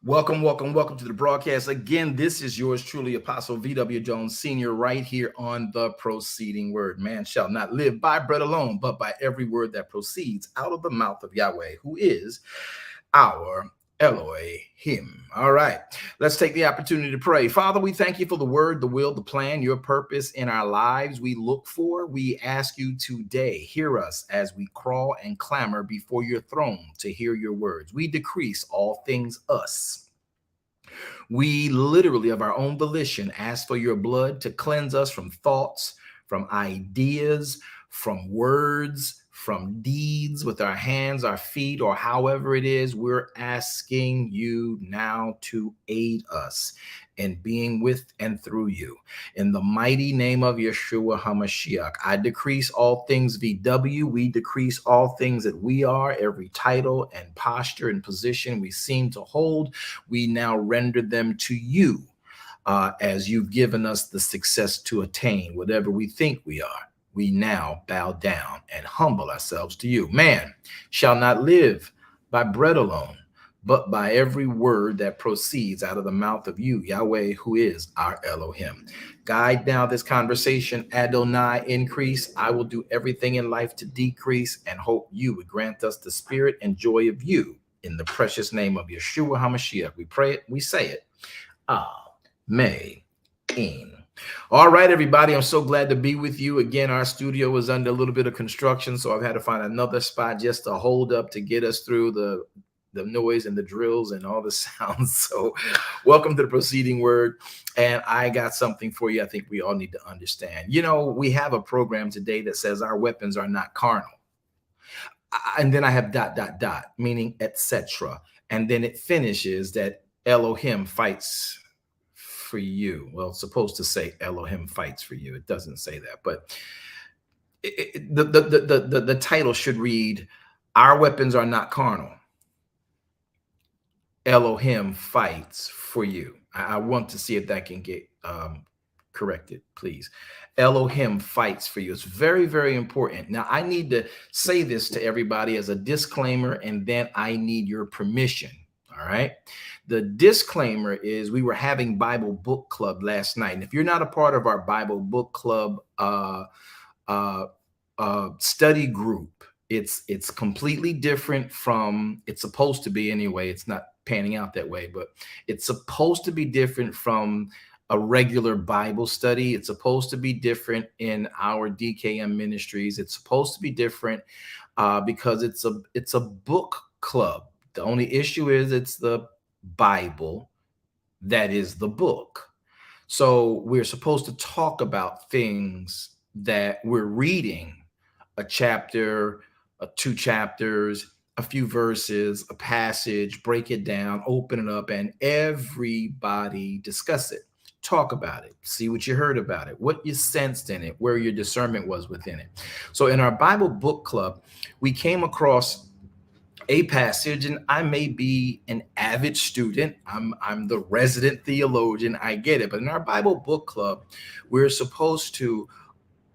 Welcome to the broadcast. Again, this is yours truly, Apostle V.W. Jones Sr., right here on the Proceeding Word. Man shall not live by bread alone, but by every word that proceeds out of the mouth of Yahweh, who is our Elohim. All right, let's take the opportunity to pray. Father, we thank you for the word, the will, the plan, your purpose in our lives. We look for, we ask you today, hear us as we crawl and clamor before your throne to hear your words. We decrease all things us. We literally, of our own volition, ask for your blood to cleanse us from thoughts, from ideas, from words, from deeds with our hands, our feet, or however it is. We're asking you now to aid us in being with and through you. In the mighty name of Yeshua HaMashiach, I decrease all things VW. We decrease all things that we are, every title and posture and position we seem to hold. We now render them to you as you've given us the success to attain whatever we think we are. We now bow down and humble ourselves to you. Man shall not live by bread alone, but by every word that proceeds out of the mouth of you, Yahweh, who is our Elohim. Guide now this conversation, Adonai, increase. I will do everything in life to decrease, and hope you would grant us the spirit and joy of you. In the precious name of Yeshua HaMashiach, we pray it, we say it. Amen. All right, everybody, I'm so glad to be with you. Again, our studio was under a little bit of construction, so I've had to find another spot just to hold up to get us through the noise and the drills and all the sounds. So welcome to the Proceeding Word. And I got something for you I think we all need to understand. You know, we have a program today that says our weapons are not carnal. And then I have ... meaning etc. And then it finishes that Elohim fights for you. Well, it's supposed to say Elohim fights for you. It doesn't say that, but the title should read, our weapons are not carnal. Elohim fights for you. I want to see if that can get corrected, please. Elohim fights for you. It's very, very important. Now, I need to say this to everybody as a disclaimer, and then I need your permission. All right. The disclaimer is we were having Bible book club last night. And if you're not a part of our Bible book club study group, it's completely different from, it's supposed to be anyway. It's not panning out that way, but it's supposed to be different from a regular Bible study. It's supposed to be different in our DKM ministries. It's supposed to be different because it's a book club. The only issue is it's the Bible that is the book. So we're supposed to talk about things that we're reading, a chapter, two chapters, a few verses, a passage, break it down, open it up, and everybody discuss it. Talk about it, see what you heard about it, what you sensed in it, where your discernment was within it. So in our Bible book club, we came across a passage, and I may be an avid student. I'm the resident theologian. I get it. But in our Bible book club, we're supposed to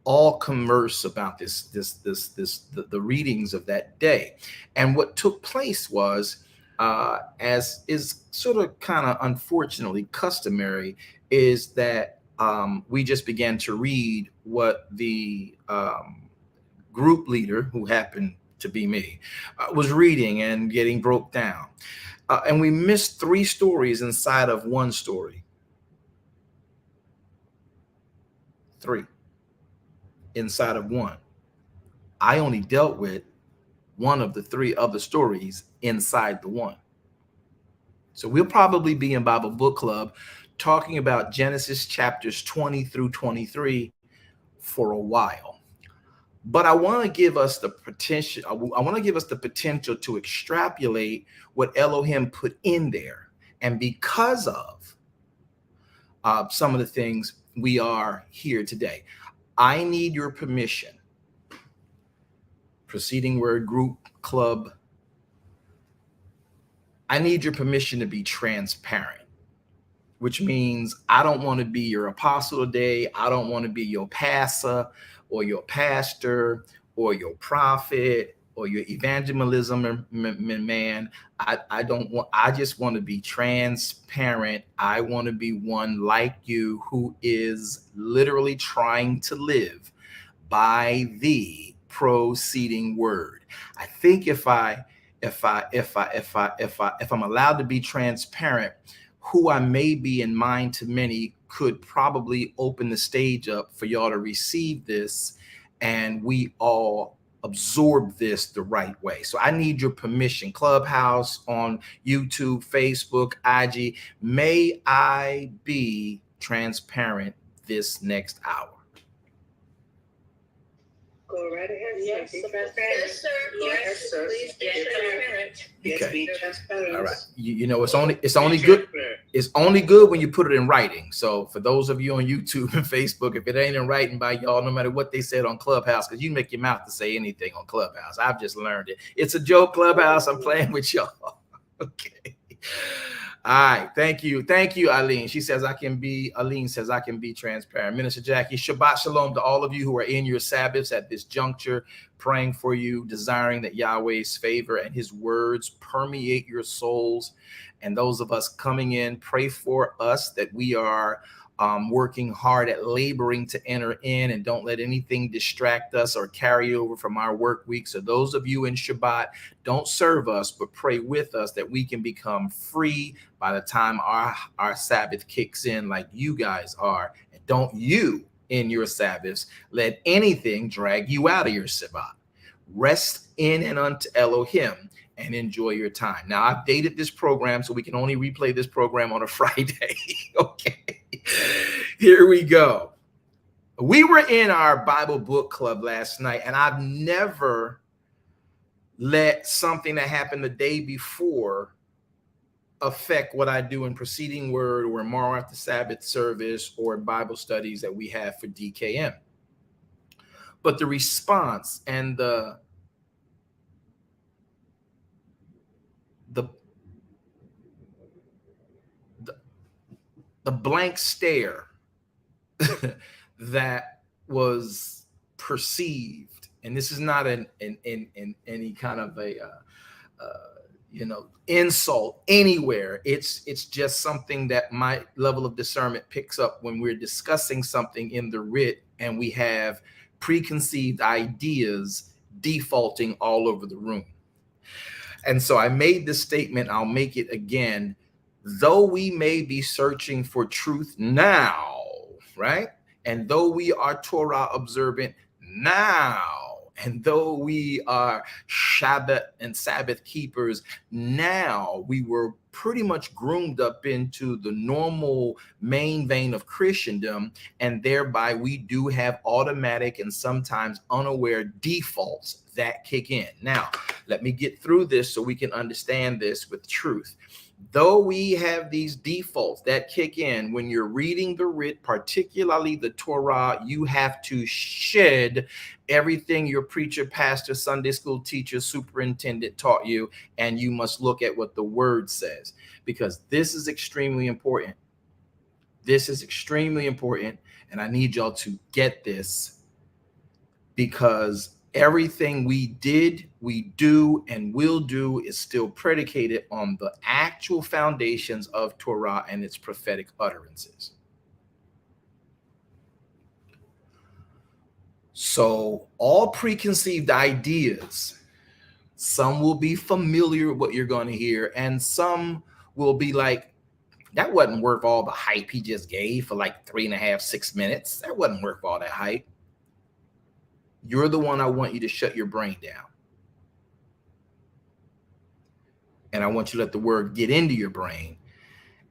all converse about the readings of that day. And what took place was, as is sort of kind of unfortunately customary, is that we just began to read what the group leader, who happened to be me, was reading and getting broke down. And we missed three stories inside of one story. Three inside of one. I only dealt with one of the three other stories inside the one. So we'll probably be in Bible Book Club talking about Genesis chapters 20 through 23 for a while. But I want to give us the potential. I want to give us the potential to extrapolate what Elohim put in there. And because of some of the things, we are here today. I need your permission. Proceeding Word Group Club. I need your permission to be transparent, which means I don't want to be your apostle today. I don't want to be your pastor or your pastor or your prophet or your evangelism man. I just want to be transparent. I want to be one like you who is literally trying to live by the proceeding word. I think if I'm allowed to be transparent, who I may be in mind to many could probably open the stage up for y'all to receive this, and we all absorb this the right way. So I need your permission. Clubhouse, on YouTube, Facebook, IG. May I be transparent this next hour? Go right ahead. Yes, Yes, sir. Yes, sir. Please be transparent. Yes, Okay. be transparent. All right. You know, it's only good. It's only good when you put it in writing. So for those of you on YouTube and Facebook, if it ain't in writing by y'all, no matter what they said on Clubhouse, because you make your mouth to say anything on Clubhouse. I've just learned it. It's a joke, Clubhouse. I'm playing with y'all. Okay. All right. Thank you. Thank you, Eileen. Eileen says I can be transparent. Minister Jackie, Shabbat Shalom to all of you who are in your Sabbaths at this juncture, praying for you, desiring that Yahweh's favor and his words permeate your souls. And those of us coming in, pray for us that we are working hard at laboring to enter in, and don't let anything distract us or carry over from our work week. So those of you in Shabbat, don't serve us, but pray with us that we can become free by the time our Sabbath kicks in, like you guys are. And don't you in your Sabbaths let anything drag you out of your Shabbat. Rest in and unto Elohim and enjoy your time. Now, I've dated this program, so we can only replay this program on a Friday. Okay, here we go. We were in our Bible book club last night, and I've never let something that happened the day before affect what I do in preceding word or tomorrow after Sabbath service or Bible studies that we have for DKM. But the response and the blank stare that was perceived, and this is not in any kind of a insult anywhere. It's just something that my level of discernment picks up when we're discussing something in the writ and we have preconceived ideas defaulting all over the room. And so I made this statement, I'll make it again. Though we may be searching for truth now, right? And though we are Torah observant now, and though we are Shabbat and Sabbath keepers now, we were pretty much groomed up into the normal main vein of Christendom, and thereby we do have automatic and sometimes unaware defaults that kick in. Now, let me get through this so we can understand this with truth. Though we have these defaults that kick in when you're reading the writ, particularly the Torah, you have to shed everything your preacher, pastor, Sunday school teacher, superintendent taught you, and you must look at what the word says, because this is extremely important. This is extremely important, and I need y'all to get this, because everything we did, we do, and will do is still predicated on the actual foundations of Torah and its prophetic utterances. So all preconceived ideas, some will be familiar with what you're going to hear, and some will be like, that wasn't worth all the hype he just gave for like 3.5, 6 minutes. That wasn't worth all that hype. You're the one I want you to shut your brain down. And I want you to let the word get into your brain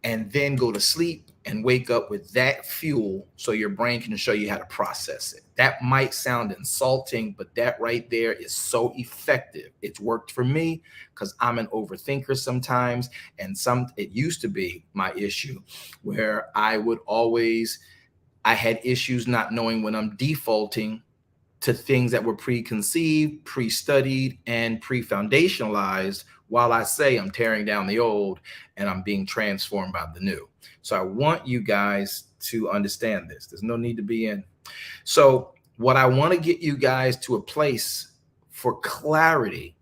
and then go to sleep and wake up with that fuel so your brain can show you how to process it. That might sound insulting, but that right there is so effective. It's worked for me because I'm an overthinker sometimes. And it used to be my issue where I had issues not knowing when I'm defaulting to things that were preconceived, pre-studied, and pre-foundationalized, while I say I'm tearing down the old and I'm being transformed by the new. So I want you guys to understand this. There's no need to be in. So what I want to get you guys to a place for clarity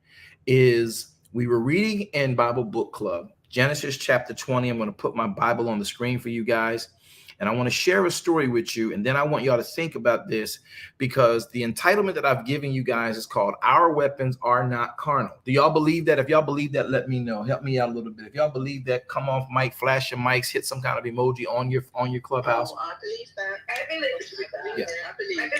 is we were reading in Bible Book Club, Genesis chapter 20. I'm going to put my Bible on the screen for you guys. And I want to share a story with you. And then I want y'all to think about this, because the entitlement that I've given you guys is called Our Weapons Are Not Carnal. Do y'all believe that? If y'all believe that, let me know. Help me out a little bit. If y'all believe that, come off mic, flash your mics, hit some kind of emoji on your Clubhouse. Oh, I believe that. I believe. Yeah. I believe.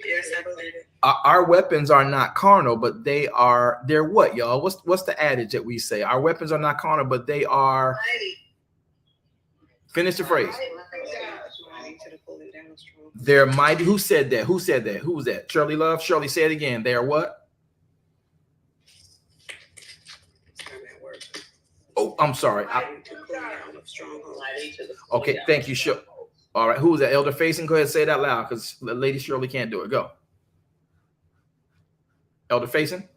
Yes, I believe it. Our weapons are not carnal, but they're what, y'all? What's the adage that we say? Our weapons are not carnal, but they are. Mighty. Finish the phrase. Mighty to the pulling down of strongholds. They're mighty. Who said that? Who said that? Who was that? Shirley Love. Shirley, say it again. They are what? Oh, I'm sorry. Mighty to the pulling down of strongholds. Okay, thank you, Shirley. All right, who was that? Elder Facing. Go ahead and say that loud, because the lady Shirley can't do it. Go. Elder Facing.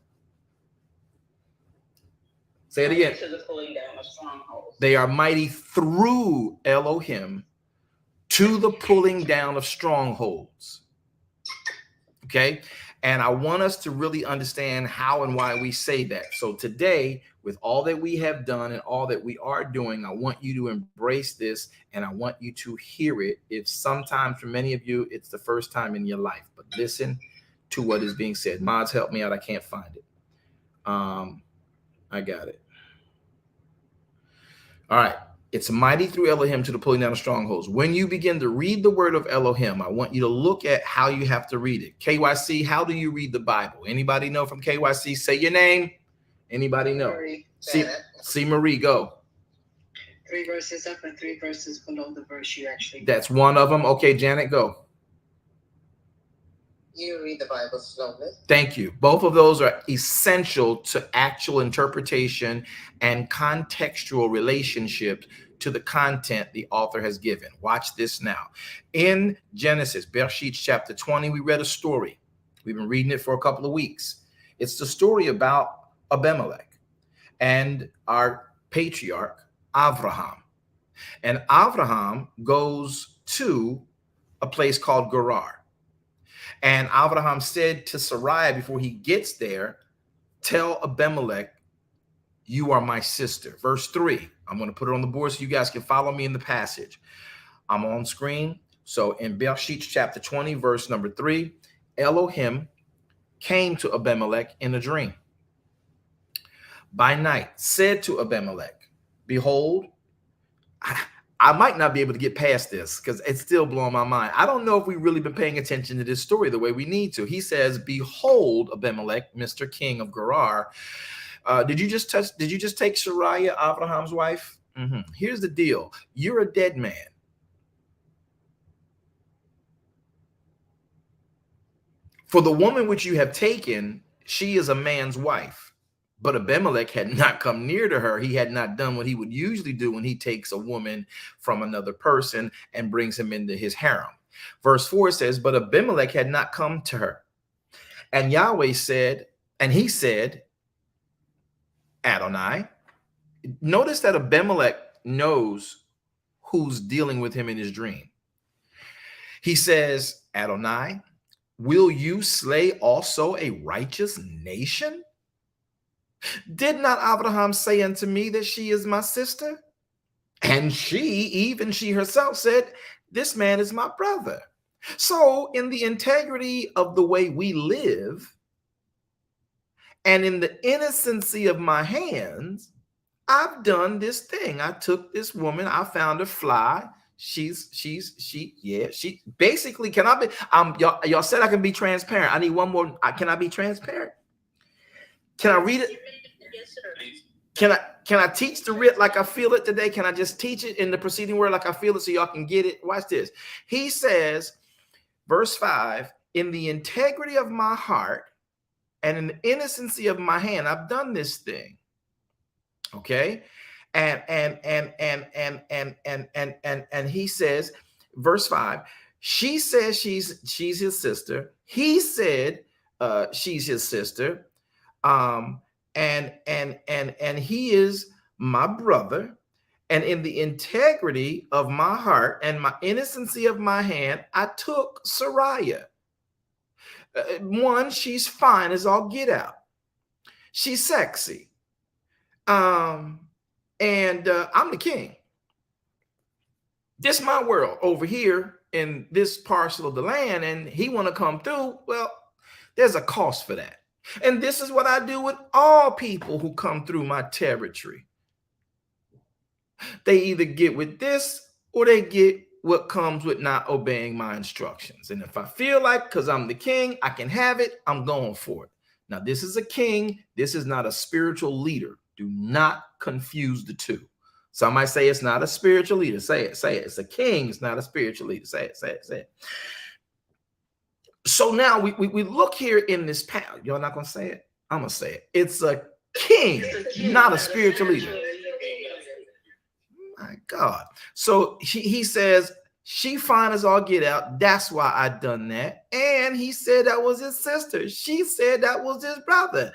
Say it again. To the pulling down of strongholds. They are mighty through Elohim to the pulling down of strongholds. Okay. And I want us to really understand how and why we say that. So today, with all that we have done and all that we are doing, I want you to embrace this, and I want you to hear it. If sometimes for many of you, it's the first time in your life, but listen to what is being said. Mods, help me out. I can't find it. I got it. All right. It's mighty through Elohim to the pulling down of strongholds. When you begin to read the word of Elohim, I want you to look at how you have to read it. KYC, how do you read the Bible? Anybody know from KYC? Say your name. Anybody know? See Marie, go. 3 verses up and 3 verses below the verse you actually. That's one of them. Okay, Janet, go. You read the Bible slowly. Thank you. Both of those are essential to actual interpretation and contextual relationships to the content the author has given. Watch this now. In Genesis, Bereshit chapter 20, we read a story. We've been reading it for a couple of weeks. It's the story about Abimelech and our patriarch, Avraham. And Avraham goes to a place called Gerar. And Avraham said to Sarai before he gets there, tell Abimelech, you are my sister. Verse 3. I'm going to put it on the board so you guys can follow me in the passage. I'm on screen. So in Bereshit chapter 20, verse number 3, Elohim came to Abimelech in a dream by night, said to Abimelech, behold, I might not be able to get past this because it's still blowing my mind. I don't know if we've really been paying attention to this story the way we need to. He says, behold, Abimelech, Mr. King of Gerar. Did you just take Sarai, Abraham's wife? Here's the deal. You're a dead man. For the woman which you have taken, she is a man's wife. But Abimelech had not come near to her. He had not done what he would usually do when he takes a woman from another person and brings him into his harem. Verse 4 says, but Abimelech had not come to her. And Yahweh said, and he said, Adonai. Notice that Abimelech knows who's dealing with him in his dream. He says, Adonai, will you slay also a righteous nation? Did not Abraham say unto me that she is my sister? And she, even she herself, said, this man is my brother. So in the integrity of the way we live, and in the innocency of my hands, I've done this thing. I took this woman, I found a fly. She basically, can I be, y'all said I can be transparent. I need one more. Can I be transparent? Can I read it? Yes, sir. Can I teach the writ like I feel it today? Can I just teach it in the preceding word like I feel it so y'all can get it? Watch this. He says, verse 5, in the integrity of my heart and in the innocency of my hand, I've done this thing. Okay. And he says, verse 5, she says she's his sister. He said she's his sister. And he is my brother, and in the integrity of my heart and my innocency of my hand, I took Sarai. One, she's fine as all get out. She's sexy. And I'm the king. This my world over here in this parcel of the land, and he want to come through. Well, there's a cost for that. And this is what I do with all people who come through my territory. They either get with this or they get what comes with not obeying my instructions. And if I feel like, because I'm the king, I can have it, I'm going for it. Now, this is a king. This is not a spiritual leader. Do not confuse the two. Some might say it's not a spiritual leader. Say it, say it. It's a king. It's not a spiritual leader. Say it, say it, say it. So now we look here in this passage. Y'all not going to say it? I'm going to say it. It's a king, not a spiritual leader. My God. So he says, she fine as all get out. That's why I done that. And he said that was his sister. She said that was his brother.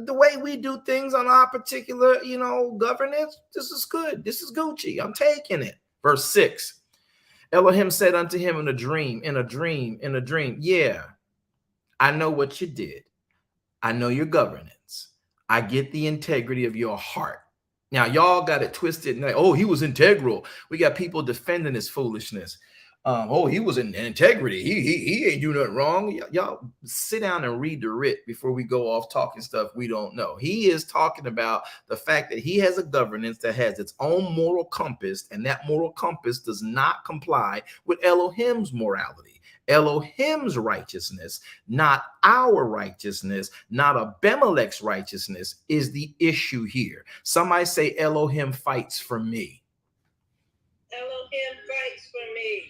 The way we do things on our particular, governance, this is good. This is Gucci. I'm taking it. Verse 6. Elohim said unto him in a dream, yeah, I know what you did. I know your governance. I get the integrity of your heart. Now, y'all got it twisted. Like, oh, he was integral. We got people defending this foolishness. Oh, he was in integrity. He ain't do nothing wrong. Y'all sit down and read the writ before we go off talking stuff we don't know. He is talking about the fact that he has a governance that has its own moral compass, and that moral compass does not comply with Elohim's morality. Elohim's righteousness, not our righteousness, not Abimelech's righteousness, is the issue here. Somebody say Elohim fights for me. Elohim fights for me.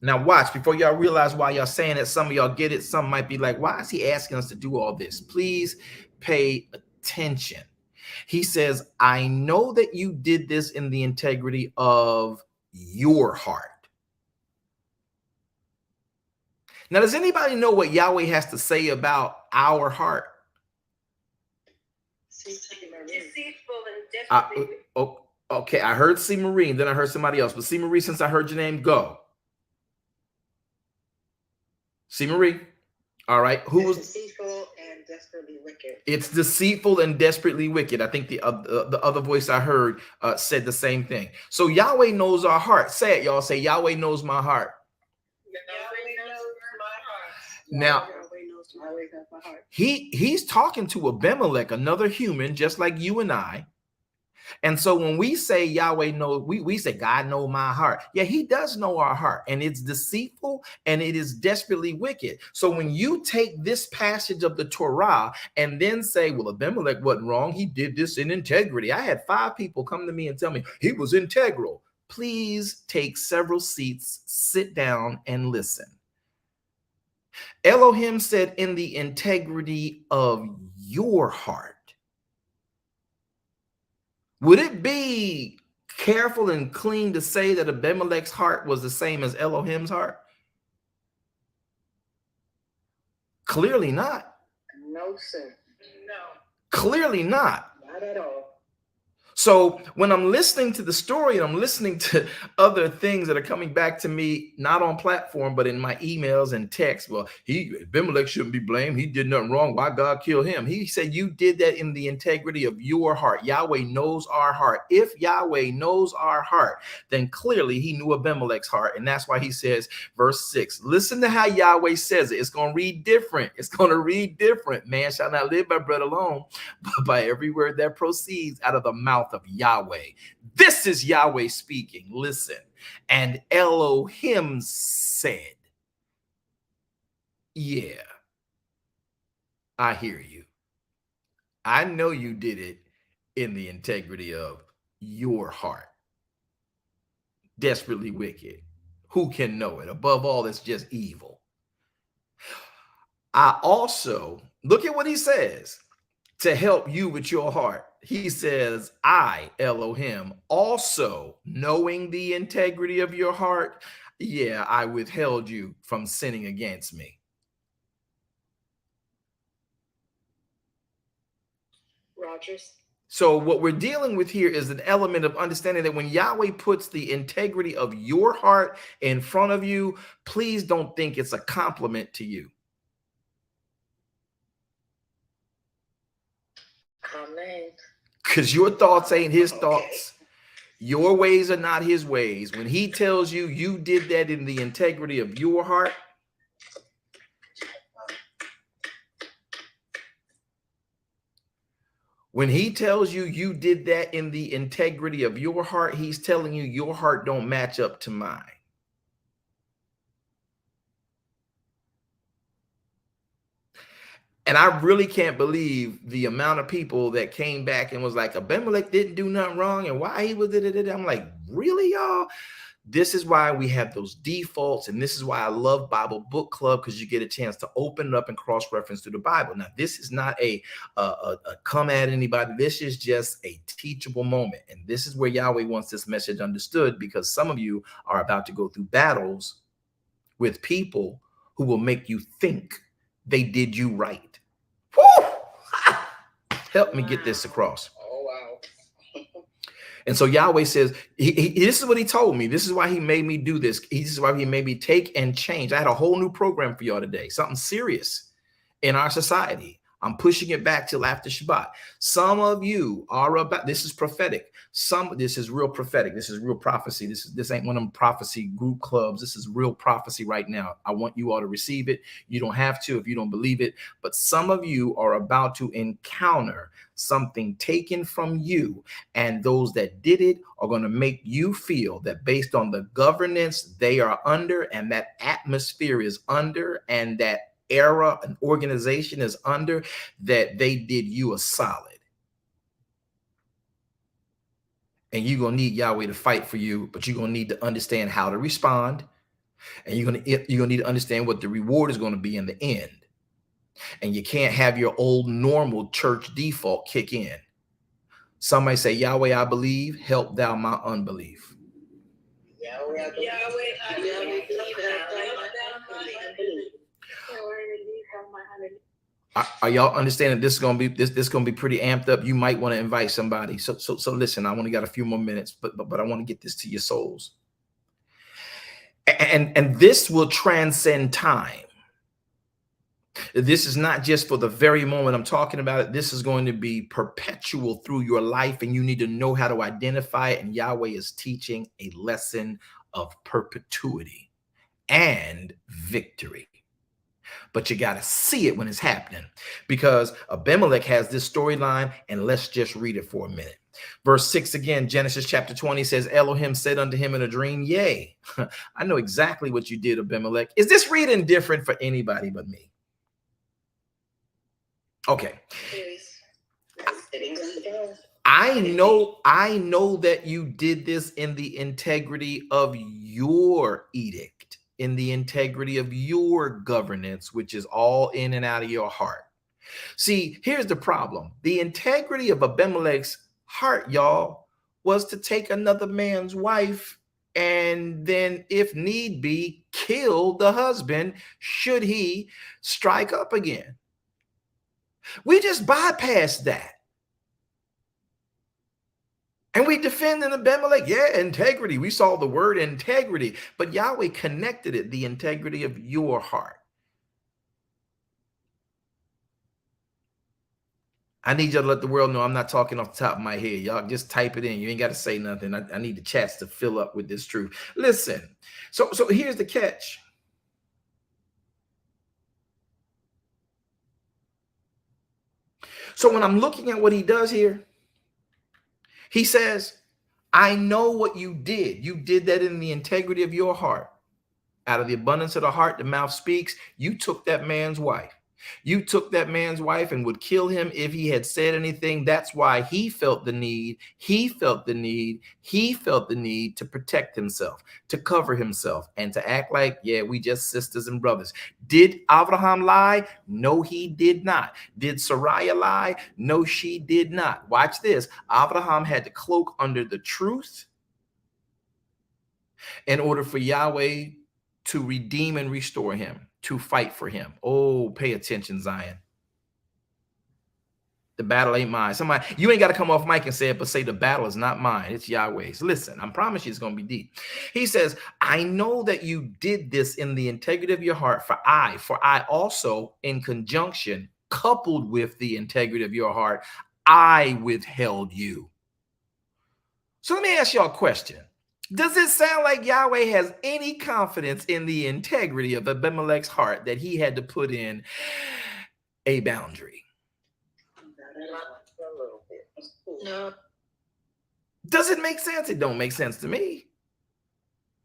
Now watch, before y'all realize why y'all saying it, some of y'all get it. Some might be like, why is he asking us to do all this? Please pay attention. He says, I know that you did this in the integrity of your heart. Now, does anybody know what Yahweh has to say about our heart? Deceitful and desperately. Okay, I heard C. Marine, then I heard somebody else. But C. Marie, since I heard your name, go. C. Marie. All right. Who was deceitful and desperately wicked? It's deceitful and desperately wicked. I think the other voice I heard said the same thing. So Yahweh knows our heart. Say it, y'all. Say, Yahweh knows my heart. Now, he's talking to Abimelech, another human, just like you and I. And so when we say Yahweh knows, we say God knows my heart. Yeah, he does know our heart, and it's deceitful and it is desperately wicked. So when you take this passage of the Torah and then say, well, Abimelech wasn't wrong. He did this in integrity. I had 5 people come to me and tell me he was integral. Please take several seats, sit down and listen. Elohim said in the integrity of your heart. Would it be careful and clean to say that Abimelech's heart was the same as Elohim's heart? Clearly not. No, sir. No. Clearly not. Not at all. So when I'm listening to the story and I'm listening to other things that are coming back to me, not on platform, but in my emails and texts, well, Abimelech shouldn't be blamed. He did nothing wrong. Why God killed him? He said, you did that in the integrity of your heart. Yahweh knows our heart. If Yahweh knows our heart, then clearly he knew Abimelech's heart. And that's why he says, verse 6, listen to how Yahweh says it. It's going to read different. It's going to read different. Man shall not live by bread alone, but by every word that proceeds out of the mouth of Yahweh. This is Yahweh speaking. Listen. And Elohim said, yeah, I hear you. I know you did it in the integrity of your heart. Desperately wicked. Who can know it? Above all, it's just evil. I also, look at what he says, to help you with your heart. He says, I, Elohim, also knowing the integrity of your heart, yeah, I withheld you from sinning against me. Rogers. So what we're dealing with here is an element of understanding that when Yahweh puts the integrity of your heart in front of you, please don't think it's a compliment to you. Amen. Because your thoughts ain't his thoughts. Your ways are not his ways. When he tells you you did that in the integrity of your heart, when he tells you you did that in the integrity of your heart, he's telling you your heart don't match up to mine. And I really can't believe the amount of people that came back and was like, Abimelech didn't do nothing wrong and why he was it. I'm like, really, y'all? This is why we have those defaults. And this is why I love Bible Book Club, because you get a chance to open it up and cross-reference through the Bible. Now, this is not a come at anybody. This is just a teachable moment. And this is where Yahweh wants this message understood, because some of you are about to go through battles with people who will make you think they did you right. Woo! Help me get this across. Oh, wow. And so Yahweh says, this is what he told me. This is why he made me do this. This is why he made me take and change. I had a whole new program for y'all today, something serious in our society. I'm pushing it back till after Shabbat. Some of you are about, this is prophetic. This is real prophetic. This is real prophecy. This ain't one of them prophecy group clubs. This is real prophecy right now. I want you all to receive it. You don't have to if you don't believe it. But some of you are about to encounter something taken from you. And those that did it are going to make you feel that based on the governance they are under and that atmosphere is under and that era an organization is under, that they did you a solid. And you're going to need Yahweh to fight for you, but you're going to need to understand how to respond. And you're going to need to understand what the reward is going to be in the end. And you can't have your old normal church default kick in. Somebody say, Yahweh, I believe, help thou my unbelief. Yahweh, I believe, Are y'all understanding this is gonna be this gonna be pretty amped up? You might want to invite somebody. So listen, I only got a few more minutes, but I want to get this to your souls. And this will transcend time. This is not just for the very moment I'm talking about it. This is going to be perpetual through your life, and you need to know how to identify it. And Yahweh is teaching a lesson of perpetuity and victory. But you got to see it when it's happening, because Abimelech has this storyline, and let's just read it for a minute. Verse 6 again, Genesis chapter 20 says, Elohim said unto him in a dream, yea, I know exactly what you did, Abimelech. Is this reading different for anybody but me? Okay. I know that you did this in the integrity of your edict, in the integrity of your governance, which is all in and out of your heart. See, here's the problem. The integrity of Abimelech's heart, y'all, was to take another man's wife and then, if need be, kill the husband should he strike up again. We just bypassed that. And we defended Abimelech. Yeah, integrity. We saw the word integrity, but Yahweh connected it, the integrity of your heart. I need y'all to let the world know I'm not talking off the top of my head. Y'all just type it in. You ain't got to say nothing. I need the chats to fill up with this truth. Listen, so here's the catch. So when I'm looking at what he does here, he says, I know what you did. You did that in the integrity of your heart. Out of the abundance of the heart, the mouth speaks. You took that man's wife. You took that man's wife and would kill him if he had said anything. That's why he felt the need. He felt the need. He felt the need to protect himself, to cover himself, and to act like, yeah, we just sisters and brothers. Did Abraham lie? No, he did not. Did Sarai lie? No, she did not. Watch this. Abraham had to cloak under the truth in order for Yahweh to redeem and restore him, to fight for him. Oh, pay attention, Zion. The battle ain't mine. Somebody, you ain't got to come off mic and say it, but say the battle is not mine. It's Yahweh's. Listen, I promise you it's going to be deep. He says, I know that you did this in the integrity of your heart, for I also, in conjunction, coupled with the integrity of your heart, I withheld you. So let me ask y'all a question. Does it sound like Yahweh has any confidence in the integrity of Abimelech's heart that he had to put in a boundary? A little bit. No. Does it make sense? It don't make sense to me.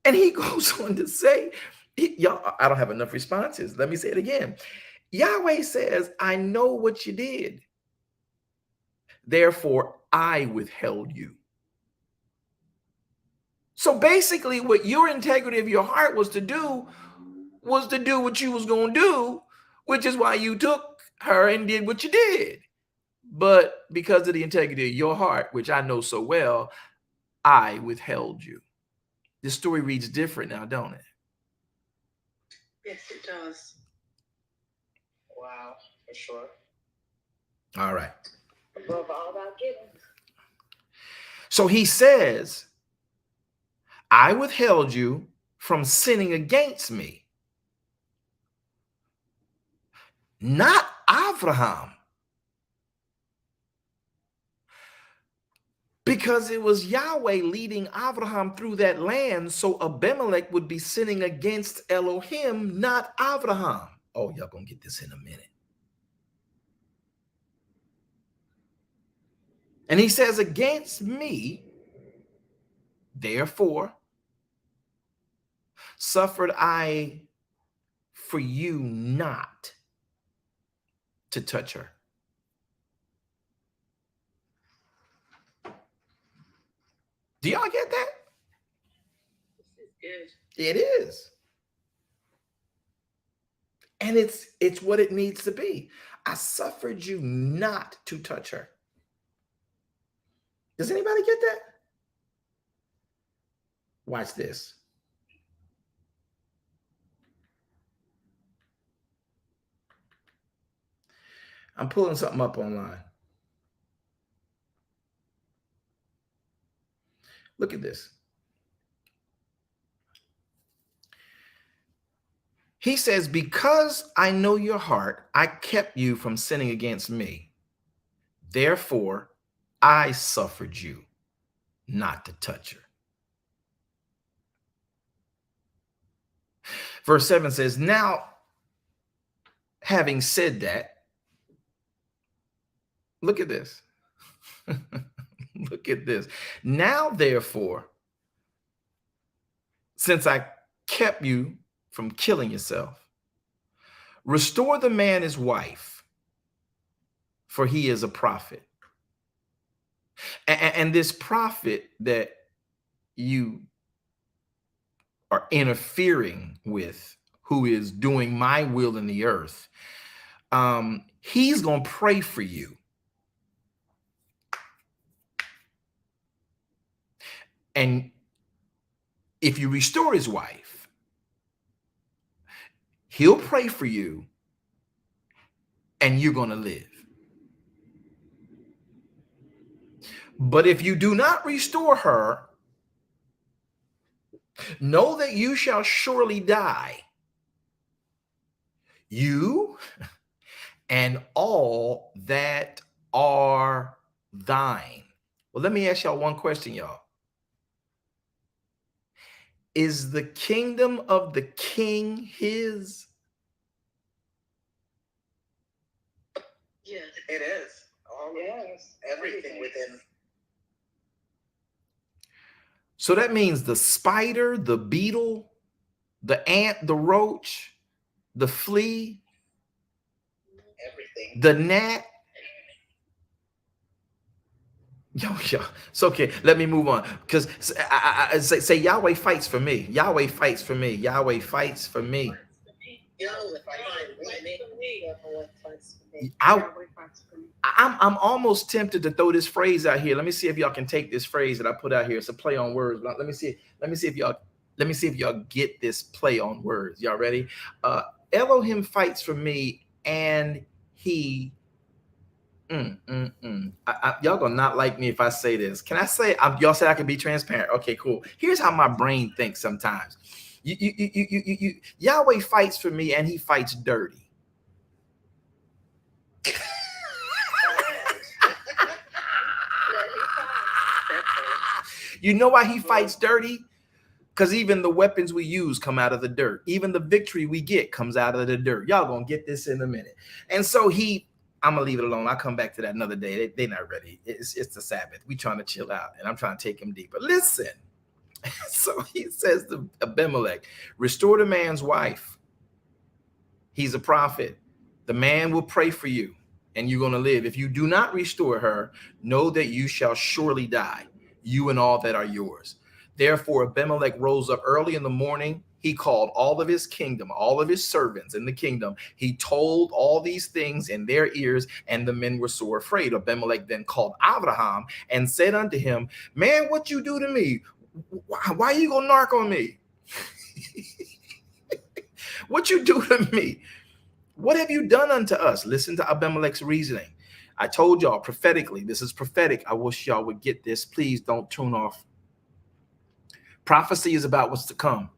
And he goes on to say, y'all, I don't have enough responses. Let me say it again. Yahweh says, I know what you did. Therefore, I withheld you. So basically, what your integrity of your heart was to do what you was going to do, which is why you took her and did what you did. But because of the integrity of your heart, which I know so well, I withheld you. This story reads different now, don't it? Yes, it does. Wow, for sure. All right. Above all our giving. So he says, I withheld you from sinning against me. Not Abraham. Because it was Yahweh leading Abraham through that land, so Abimelech would be sinning against Elohim, not Abraham. Oh, y'all gonna get this in a minute. And he says, against me, therefore, suffered I for you not to touch her. Do y'all get that? This is good. It is. And it's what it needs to be. I suffered you not to touch her. Does anybody get that? Watch this. I'm pulling something up online. Look at this. He says, because I know your heart, I kept you from sinning against me. Therefore, I suffered you not to touch her. Verse 7 says, now, having said that, look at this. Look at this. Now, therefore, since I kept you from killing yourself, restore the man his wife, for he is a prophet. And this prophet that you are interfering with, who is doing my will in the earth, he's going to pray for you. And if you restore his wife, he'll pray for you and you're going to live. But if you do not restore her, know that you shall surely die, you and all that are thine. Well, let me ask y'all one question, y'all. Is the kingdom of the king his? Yes. It is. All Yes. everything within. So that means the spider, the beetle, the ant, the roach, the flea, Everything. the gnat. Yo, it's okay. Let me move on, because I say Yahweh fights for me. Yahweh fights for me. Yahweh fights for me. I'm almost tempted to throw this phrase out here. Let me see if y'all can take this phrase that I put out here. It's a play on words. Let me see if y'all get this play on words. Y'all ready? Elohim fights for me, and he Y'all gonna not like me if I say this. Can I say? Y'all say I can be transparent. Okay, cool. Here's how my brain thinks sometimes. Yahweh fights for me, and he fights dirty. You know why he fights dirty? Because even the weapons we use come out of the dirt. Even the victory we get comes out of the dirt. Y'all gonna get this in a minute. And so I'm gonna leave it alone. I'll come back to that another day. They're not ready. It's the Sabbath. We trying to chill out, and I'm trying to take him deeper. Listen. So he says to Abimelech, restore the man's wife. He's a prophet. The man will pray for you, and you're going to live. If you do not restore her, know that you shall surely die, you and all that are yours. Therefore, Abimelech rose up early in the morning. He called all of his kingdom, all of his servants in the kingdom. He told all these things in their ears, and the men were sore afraid. Abimelech then called Abraham and said unto him, man, what you do to me? Why you gonna narc on me? What you do to me? What have you done unto us? Listen to Abimelech's reasoning. I told y'all prophetically, this is prophetic. I wish y'all would get this. Please don't tune off. Prophecy is about what's to come.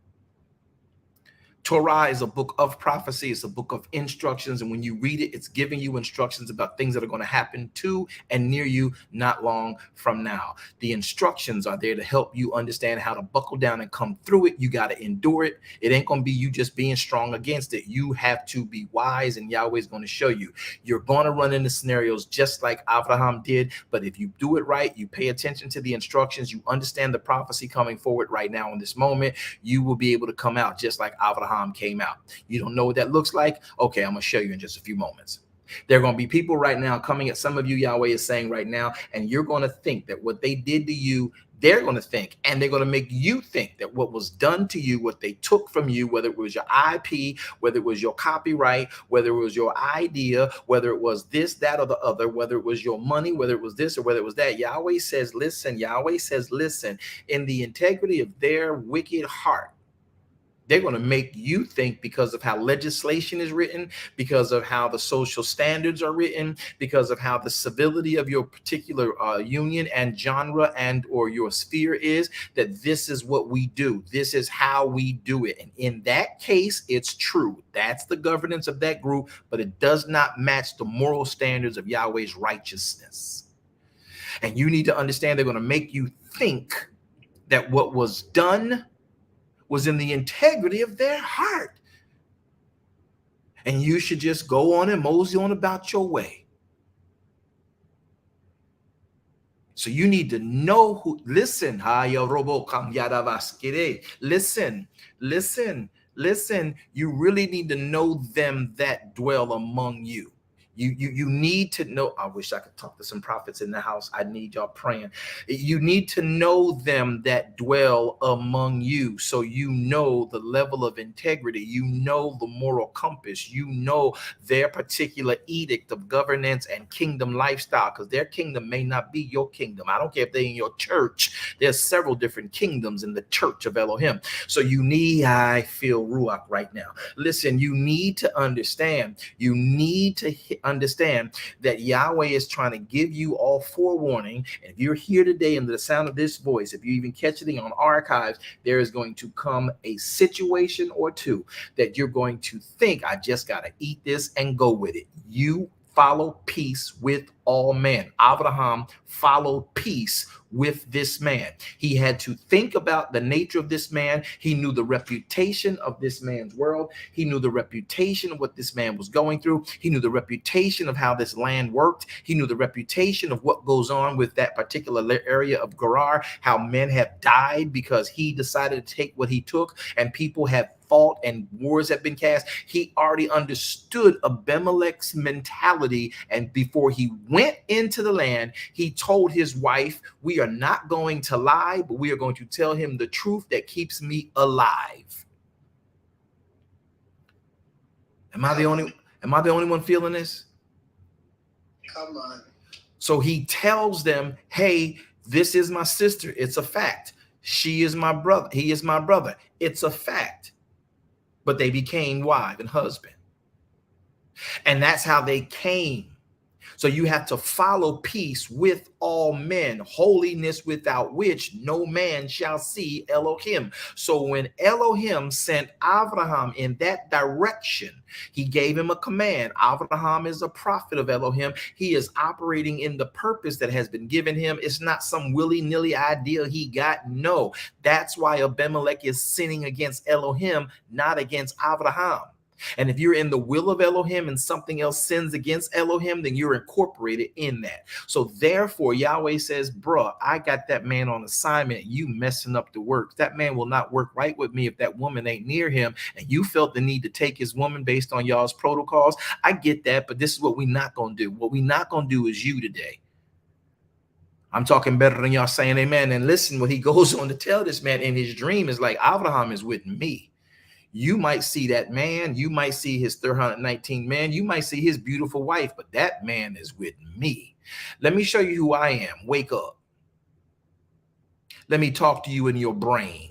Torah is a book of prophecy. It's a book of instructions. And when you read it, it's giving you instructions about things that are going to happen to and near you not long from now. The instructions are there to help you understand how to buckle down and come through it. You got to endure it. It ain't going to be you just being strong against it. You have to be wise, and Yahweh is going to show you. You're going to run into scenarios just like Abraham did. But if you do it right, you pay attention to the instructions, you understand the prophecy coming forward right now in this moment, you will be able to come out just like Abraham came out. You don't know what that looks like? Okay, I'm going to show you in just a few moments. There are going to be people right now coming at some of you, Yahweh is saying right now, and you're going to think that what they did to you, they're going to think, and they're going to make you think that what was done to you, what they took from you, whether it was your IP, whether it was your copyright, whether it was your idea, whether it was this, that, or the other, whether it was your money, whether it was this or whether it was that. Yahweh says, listen, Yahweh says, listen, in the integrity of their wicked heart, they're going to make you think, because of how legislation is written, because of how the social standards are written, because of how the civility of your particular union and genre and or your sphere is, that this is what we do. This is how we do it. And in that case, it's true. That's the governance of that group, but it does not match the moral standards of Yahweh's righteousness. And you need to understand they're going to make you think that what was done was in the integrity of their heart. And you should just go on and mosey on about your way. So you need to know who, listen, listen, you really need to know them that dwell among you. You need to know. I wish I could talk to some prophets in the house. I need y'all praying. You need to know them that dwell among you, so you know the level of integrity. You know the moral compass. You know their particular edict of governance and kingdom lifestyle, because their kingdom may not be your kingdom. I don't care if they're in your church. There's several different kingdoms in the church of Elohim. So you need, I feel Ruach right now. Listen, you need to understand. You need to understand that Yahweh is trying to give you all forewarning. And if you're here today under the sound of this voice, if you even catch it on archives, there is going to come a situation or two that you're going to think, I just got to eat this and go with it. You follow peace with all men. Abraham followed peace with this man. He had to think about the nature of this man. He knew the reputation of this man's world. He knew the reputation of what this man was going through. He knew the reputation of how this land worked. He knew the reputation of what goes on with that particular area of Gerar, how men have died because he decided to take what he took, and people have fought and wars have been cast. He already understood Abimelech's mentality, and before he went into the land, he told his wife, we are not going to lie, but we are going to tell him the truth that keeps me alive. Am I the only one feeling this? Come on. So he tells them, hey, this is my sister. It's a fact. She is my brother. He is my brother. It's a fact. But they became wife and husband. And that's how they came. So you have to follow peace with all men, holiness without which no man shall see Elohim. So when Elohim sent Abraham in that direction, he gave him a command. Abraham is a prophet of Elohim. He is operating in the purpose that has been given him. It's not some willy-nilly idea he got. No, that's why Abimelech is sinning against Elohim, not against Abraham. And if you're in the will of Elohim and something else sins against Elohim, then you're incorporated in that. So therefore, Yahweh says, bruh, I got that man on assignment. You messing up the works. That man will not work right with me if that woman ain't near him. And you felt the need to take his woman based on y'all's protocols. I get that, but this is what we're not going to do. What we're not going to do is you today. I'm talking better than y'all saying amen. And listen, what he goes on to tell this man in his dream is like, Abraham is with me. You might see that man, you might see his 319 man, you might see his beautiful wife, but that man is with me. Let me show you who I am. Wake up. Let me talk to you in your brain.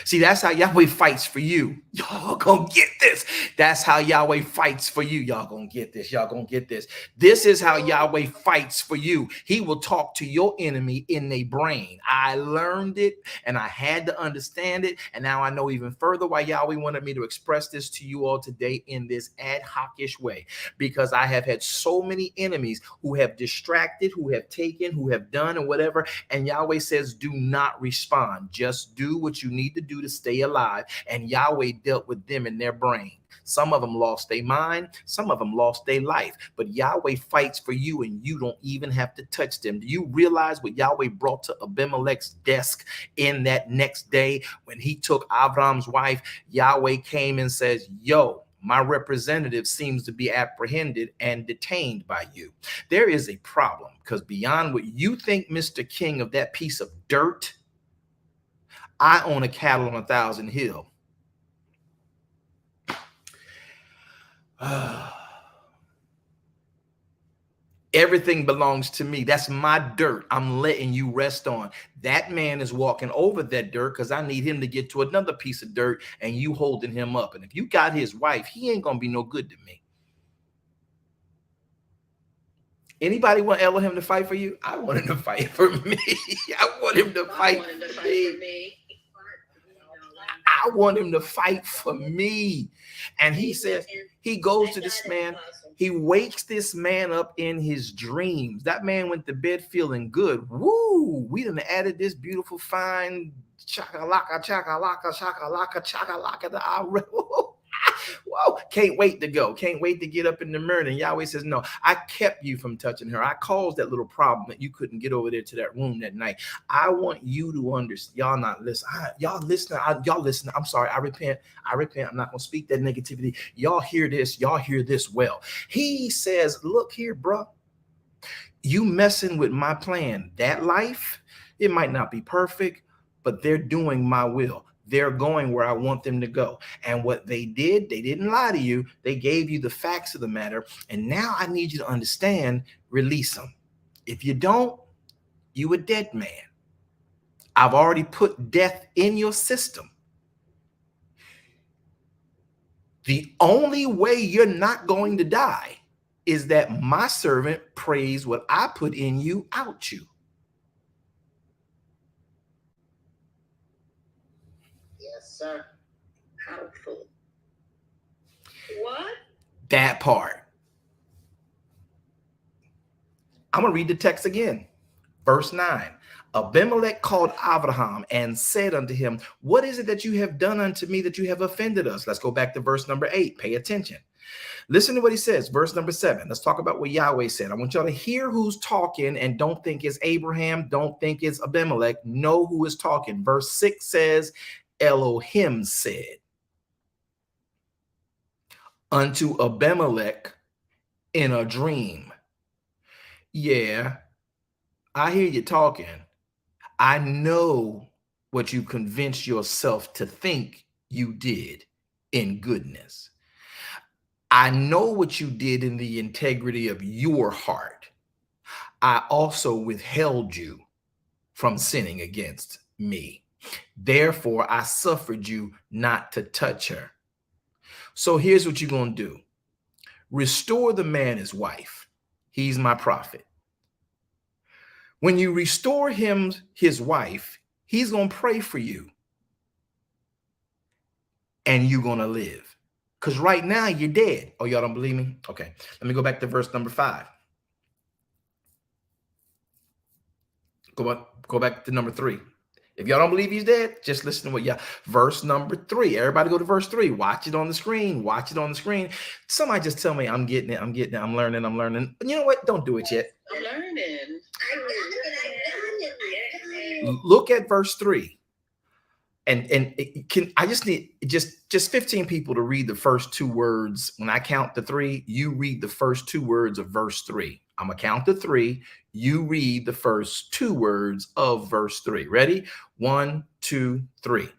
See, that's how Yahweh fights for you. Y'all gonna get this. That's how Yahweh fights for you. Y'all gonna get this. Y'all gonna get this. This is how Yahweh fights for you. He will talk to your enemy in their brain. I learned it and I had to understand it. And now I know even further why Yahweh wanted me to express this to you all today in this ad hoc-ish way. Because I have had so many enemies who have distracted, who have taken, who have done and whatever. And Yahweh says, do not respond. Just do what you need to do to stay alive. And Yahweh dealt with them in their brain. Some of them lost their mind. Some of them lost their life. But Yahweh fights for you and you don't even have to touch them. Do you realize what Yahweh brought to Abimelech's desk in that next day when he took Avram's wife? Yahweh came and says, yo, my representative seems to be apprehended and detained by you. There is a problem because beyond what you think, Mr. King, of that piece of dirt, I own a cattle on 1,000 hill. Everything belongs to me. That's my dirt. I'm letting you rest on. That man is walking over that dirt because I need him to get to another piece of dirt and you holding him up. And if you got his wife, he ain't going to be no good to me. Anybody want Elohim to fight for you? I want him to fight for me. I want him to fight for me. I want him to fight for me. And he says, he goes to this man. He wakes this man up in his dreams. That man went to bed feeling good. Woo! We done added this beautiful, fine chakalaka, chakalaka, chakalaka, chakalaka to our whoa, can't wait to go. Can't wait to get up in the morning. Yahweh says, no, I kept you from touching her. I caused that little problem that you couldn't get over there to that room that night. I want you to understand. Y'all not listening. Y'all listening. Y'all listening. I'm sorry. I repent. I'm not going to speak that negativity. Y'all hear this. Y'all hear this well. He says, look here, bro. You messing with my plan. That life, it might not be perfect, but they're doing my will. They're going where I want them to go. And what they did, they didn't lie to you. They gave you the facts of the matter. And now I need you to understand, release them. If you don't, you a dead man. I've already put death in your system. The only way you're not going to die is that my servant prays what I put in you out you. Sir. Powerful. What? That part. I'm going to read the text again. Verse 9. Abimelech called Abraham and said unto him, what is it that you have done unto me that you have offended us? Let's go back to verse number 8. Pay attention. Listen to what he says. Verse number 7. Let's talk about what Yahweh said. I want y'all to hear who's talking and don't think it's Abraham. Don't think it's Abimelech. Know who is talking. Verse 6 says, Elohim said unto Abimelech in a dream. Yeah, I hear you talking. I know what you convinced yourself to think you did in goodness. I know what you did in the integrity of your heart. I also withheld you from sinning against me. Therefore, I suffered you not to touch her. So here's what you're going to do. Restore the man his wife. He's my prophet. When you restore him, his wife, he's going to pray for you. And you're going to live. Because right now you're dead. Oh, y'all don't believe me? Okay. Let me go back to verse number 5. Go back to number 3. If y'all don't believe he's dead, just listen to what y'all. Verse number 3. Everybody go to verse 3. Watch it on the screen. Watch it on the screen. Somebody just tell me I'm getting it. I'm getting it. I'm learning. You know what? Don't do it yet. I'm learning. Look at verse 3. And I just need just 15 people to read the first 2 words. When I count to 3, you read the first 2 words of verse 3. I'm gonna count to 3. You read the first 2 words of verse 3. Ready? 1, 2, 3.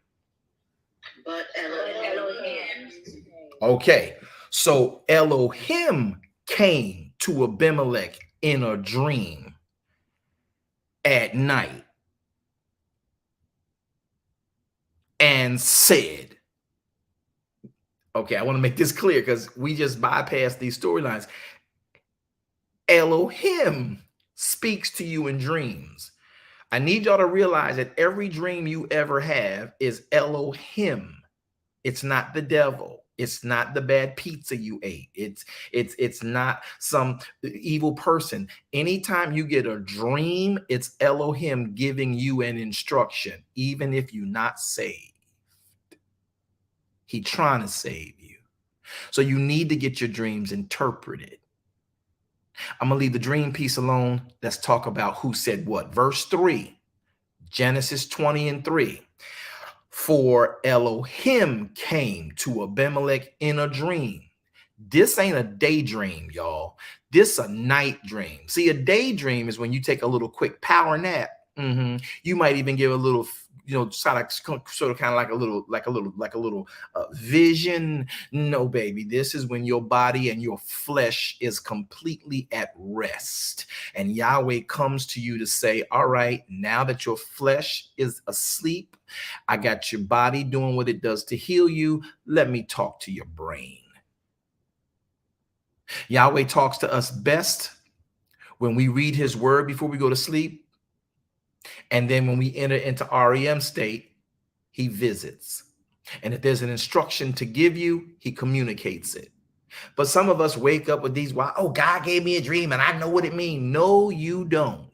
But Elohim. Okay, so Elohim came to Abimelech in a dream at night and said, okay, I want to make this clear because we just bypassed these storylines. Elohim speaks to you in dreams. I need y'all to realize that every dream you ever have is Elohim. It's not the devil. It's not the bad pizza you ate. It's not some evil person. Anytime you get a dream, it's Elohim giving you an instruction, even if you're not saved. He's trying to save you. So you need to get your dreams interpreted. I'm going to leave the dream piece alone. Let's talk about who said what. Verse 3, Genesis 20:3. For Elohim came to Abimelech in a dream. This ain't a daydream, y'all. This a night dream. See, a daydream is when you take a little quick power nap. You might even give a little, sort of kind of like a little vision. No, baby, this is when your body and your flesh is completely at rest, and Yahweh comes to you to say, all right, now that your flesh is asleep, I got your body doing what it does to heal you. Let me talk to your brain. Yahweh talks to us best when we read his word before we go to sleep. And then when we enter into REM state, he visits. And if there's an instruction to give you, he communicates it. But some of us wake up with these, oh, God gave me a dream and I know what it means. No, you don't.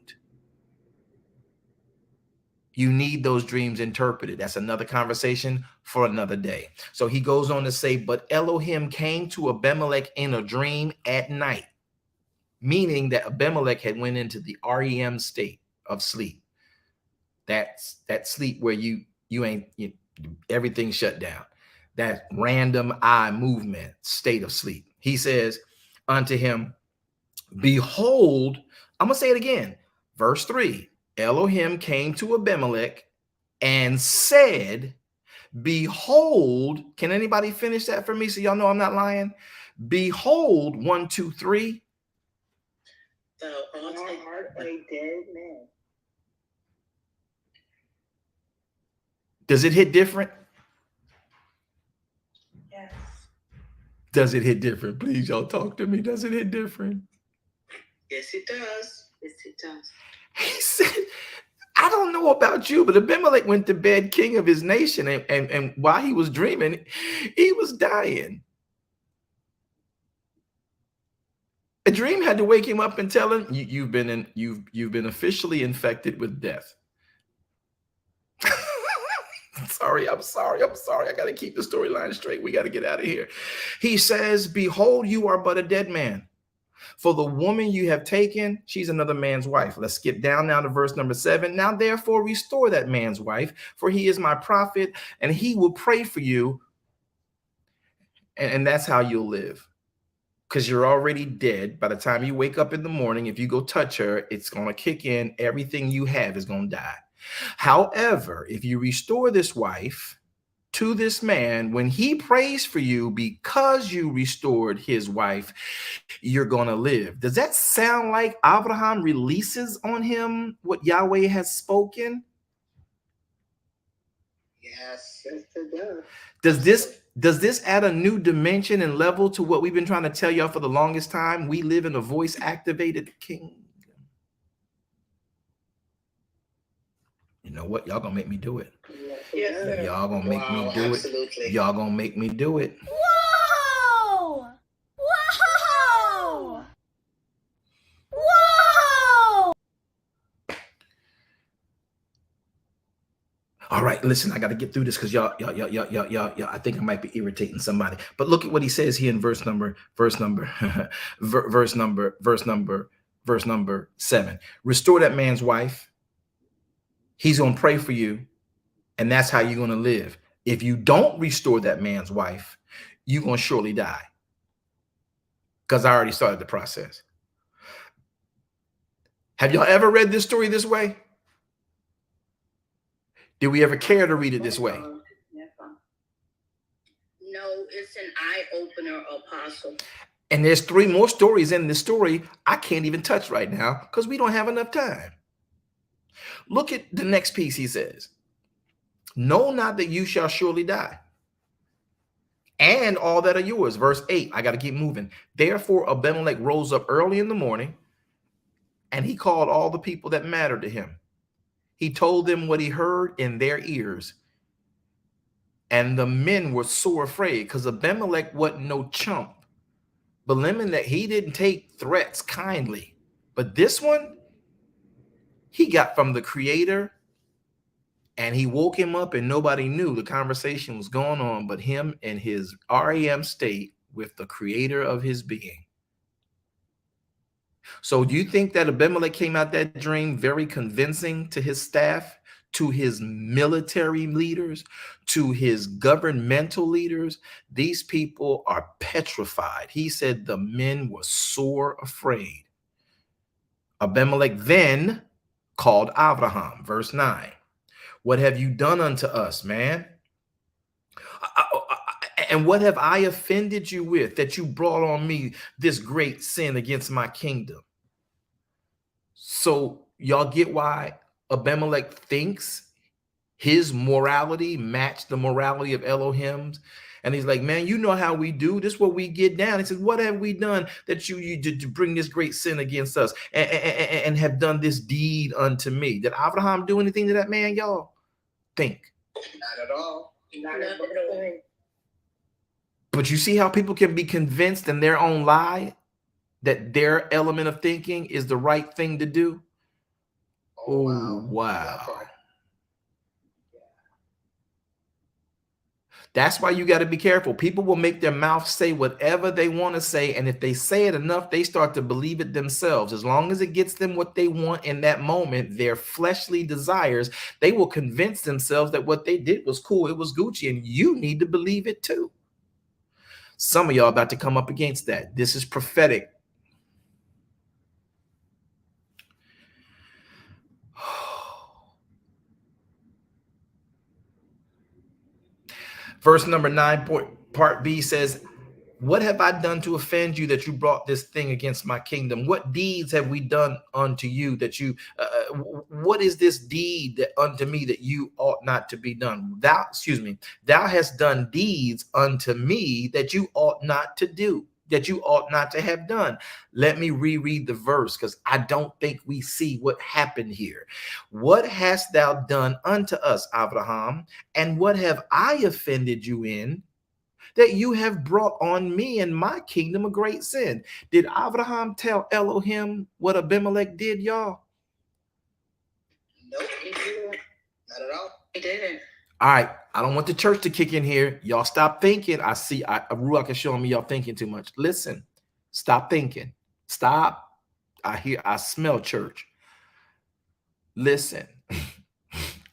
You need those dreams interpreted. That's another conversation for another day. So he goes on to say, but Elohim came to Abimelech in a dream at night, meaning that Abimelech had went into the REM state of sleep. That's that sleep where everything shut down. That random eye movement state of sleep. He says unto him, behold, I'm going to say it again. Verse 3, Elohim came to Abimelech and said, behold, can anybody finish that for me so y'all know I'm not lying? Behold, 1, 2, 3. Thou art a dead man. Does it hit different? Yes. Does it hit different? Please, y'all talk to me. Does it hit different? Yes, it does. Yes, it does. He said, I don't know about you, but Abimelech went to bed king of his nation. And while he was dreaming, he was dying. A dream had to wake him up and tell him, you've been officially infected with death. I'm sorry. I got to keep the storyline straight. We got to get out of here. He says, behold, you are but a dead man. For the woman you have taken, she's another man's wife. Let's skip down now to verse number 7. Now, therefore, restore that man's wife, for he is my prophet, and he will pray for you. And that's how you'll live. Because you're already dead. By the time you wake up in the morning, if you go touch her, it's going to kick in. Everything you have is going to die. However, if you restore this wife to this man, when he prays for you because you restored his wife, you're going to live. Does that sound like Abraham releases on him what Yahweh has spoken? Yes, it does. Does this add a new dimension and level to what we've been trying to tell y'all for the longest time? We live in a voice activated kingdom. You know what? Y'all gonna make me do it. Yes, Y'all gonna make me do absolutely. it. Y'all gonna make me do it. Whoa! Whoa! Whoa! All right, listen, I got to get through this because y'all, I think I might be irritating somebody. But look at what he says here in verse number 7. Restore that man's wife. He's going to pray for you, and that's how you're going to live. If you don't restore that man's wife, you're going to surely die. Because I already started the process. Have y'all ever read this story this way? Did we ever care to read it this way? No, it's an eye-opener, Apostle. And there's 3 more stories in this story I can't even touch right now because we don't have enough time. Look at the next piece he says. Know not that you shall surely die, and all that are yours. Verse 8, I got to keep moving. Therefore Abimelech rose up early in the morning, and he called all the people that mattered to him. He told them what he heard in their ears. And the men were sore afraid because Abimelech wasn't no chump. Abimelech, he didn't take threats kindly. But this one, he got from the Creator, and he woke him up and nobody knew the conversation was going on but him in his REM state with the Creator of his being. So do you think that Abimelech came out that dream very convincing to his staff, to his military leaders, to his governmental leaders? These people are petrified. He said the men were sore afraid. Abimelech then called Abraham, verse 9. What have you done unto us, man? And what have I offended you with that you brought on me this great sin against my kingdom? So y'all get why Abimelech thinks his morality matched the morality of Elohim's. And he's like, man, you know how we do. This is what we get down. He says, what have we done that you did to bring this great sin against us and have done this deed unto me? Did Abraham do anything to that man, y'all? Think. Not at all. not at all. But you see how people can be convinced in their own lie that their element of thinking is the right thing to do? Oh, wow. That's why you got to be careful. People will make their mouth say whatever they want to say. And if they say it enough, they start to believe it themselves. As long as it gets them what they want in that moment, their fleshly desires, they will convince themselves that what they did was cool. It was Gucci. And you need to believe it too. Some of y'all about to come up against that. This is prophetic. Verse number 9, part B says, what have I done to offend you that you brought this thing against my kingdom? What deeds have we done unto you that you, what is this deed that unto me that you ought not to be done? Thou hast done deeds unto me that you ought not to do, that you ought not to have done. Let me reread the verse because I don't think we see what happened here. What hast thou done unto us, Abraham? And what have I offended you in, that you have brought on me and my kingdom a great sin? Did Abraham tell Elohim what Abimelech did, y'all? Nope, not at all. He didn't. All right, I don't want the church to kick in here. Y'all stop thinking. I see Ruach is showing me y'all thinking too much. Listen, stop thinking. Stop. I smell church. Listen.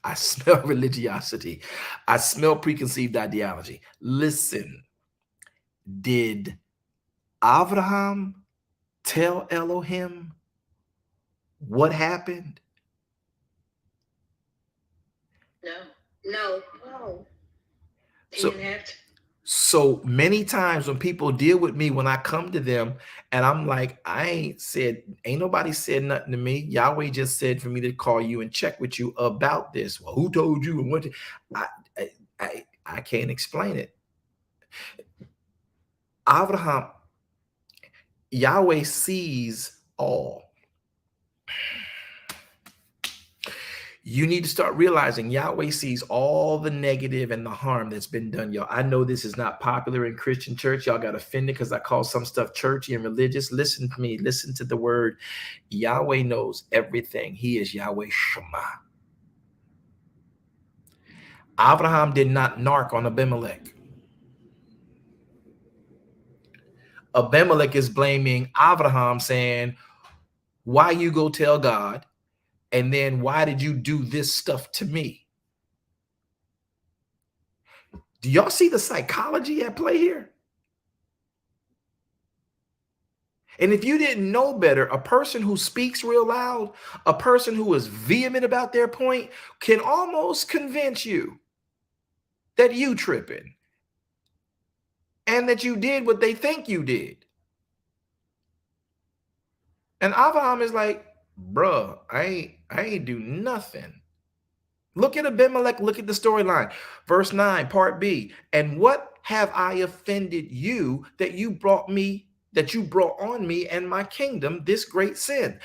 I smell religiosity. I smell preconceived ideology. Listen, did Abraham tell Elohim what happened? No. He didn't have to. So many times when people deal with me, when I come to them and I'm like, ain't nobody said nothing to me. Yahweh just said for me to call you and check with you about this. Well, who told you? And what? I can't explain it. Abraham, Yahweh sees all. You need to start realizing Yahweh sees all the negative and the harm that's been done, y'all. I know this is not popular in Christian church. Y'all got offended because I call some stuff churchy and religious. Listen to me. Listen to the word. Yahweh knows everything. He is Yahweh Shema. Abraham did not narc on Abimelech. Abimelech is blaming Abraham, saying, why you go tell God? And then why did you do this stuff to me? Do y'all see the psychology at play here? And if you didn't know better, a person who speaks real loud, a person who is vehement about their point can almost convince you that you tripping and that you did what they think you did. And Abraham is like, bruh, I ain't do nothing. Look at Abimelech, look at the storyline. Verse 9, part B. And what have I offended you that you brought on me and my kingdom this great sin?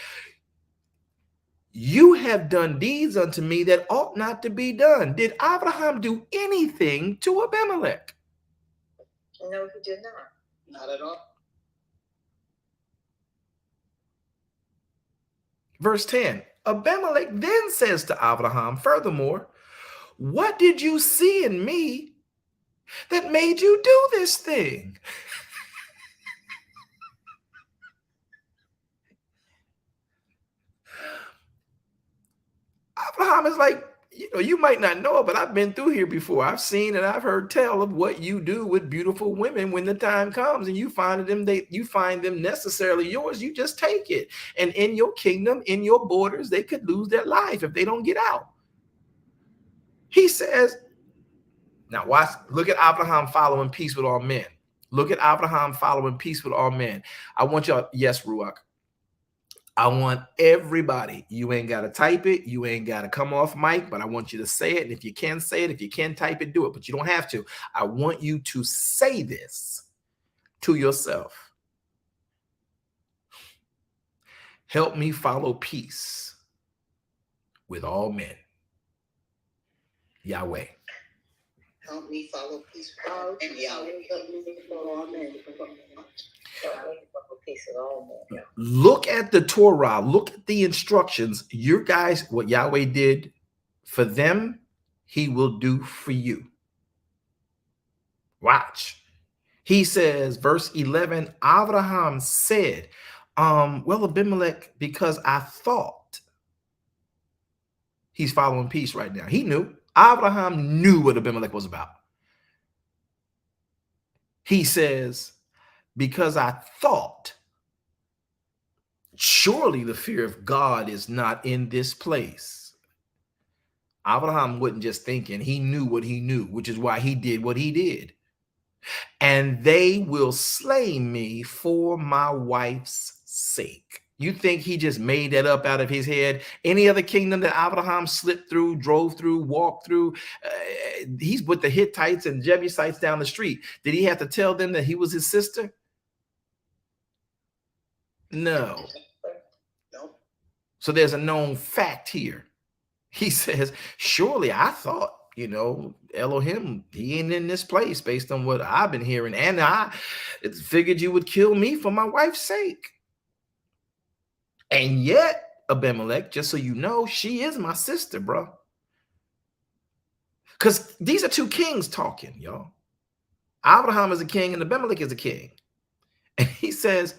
You have done deeds unto me that ought not to be done. Did Abraham do anything to Abimelech? No, he did not. Not at all. Verse 10, Abimelech then says to Abraham, furthermore, what did you see in me that made you do this thing? Abraham is like, you might not know it, but I've been through here before. I've seen and I've heard tell of what you do with beautiful women when the time comes and you find them necessarily yours. You just take it. And in your kingdom, in your borders, they could lose their life if they don't get out. He says, now watch, look at Abraham following peace with all men. Look at Abraham following peace with all men. I want y'all, yes, Ruach. I want everybody, you ain't got to type it. You ain't got to come off mic, but I want you to say it. And if you can say it, if you can type it, do it, but you don't have to. I want you to say this to yourself. Help me follow peace with all men. Yahweh. Help me follow peace with all men. Yahweh. Help me follow all men. Look at the Torah, look at the instructions. Your guys, what Yahweh did for them, he will do for you. Watch. He says, verse 11, Abraham said, well, Abimelech, because I thought, he's following peace right now. He knew. Abraham knew what Abimelech was about. He says, because I thought, surely the fear of God is not in this place. Abraham wasn't just thinking, he knew what he knew, which is why he did what he did. And they will slay me for my wife's sake. You think he just made that up out of his head? Any other kingdom that Abraham slipped through, drove through, walked through, he's with the Hittites and Jebusites down the street. Did he have to tell them that he was his sister? No. So there's a known fact here. He says, surely I thought, Elohim, he ain't in this place based on what I've been hearing. And I figured you would kill me for my wife's sake. And yet, Abimelech, just so you know, she is my sister, bro. Because these are two kings talking, y'all. Abraham is a king and Abimelech is a king. And he says,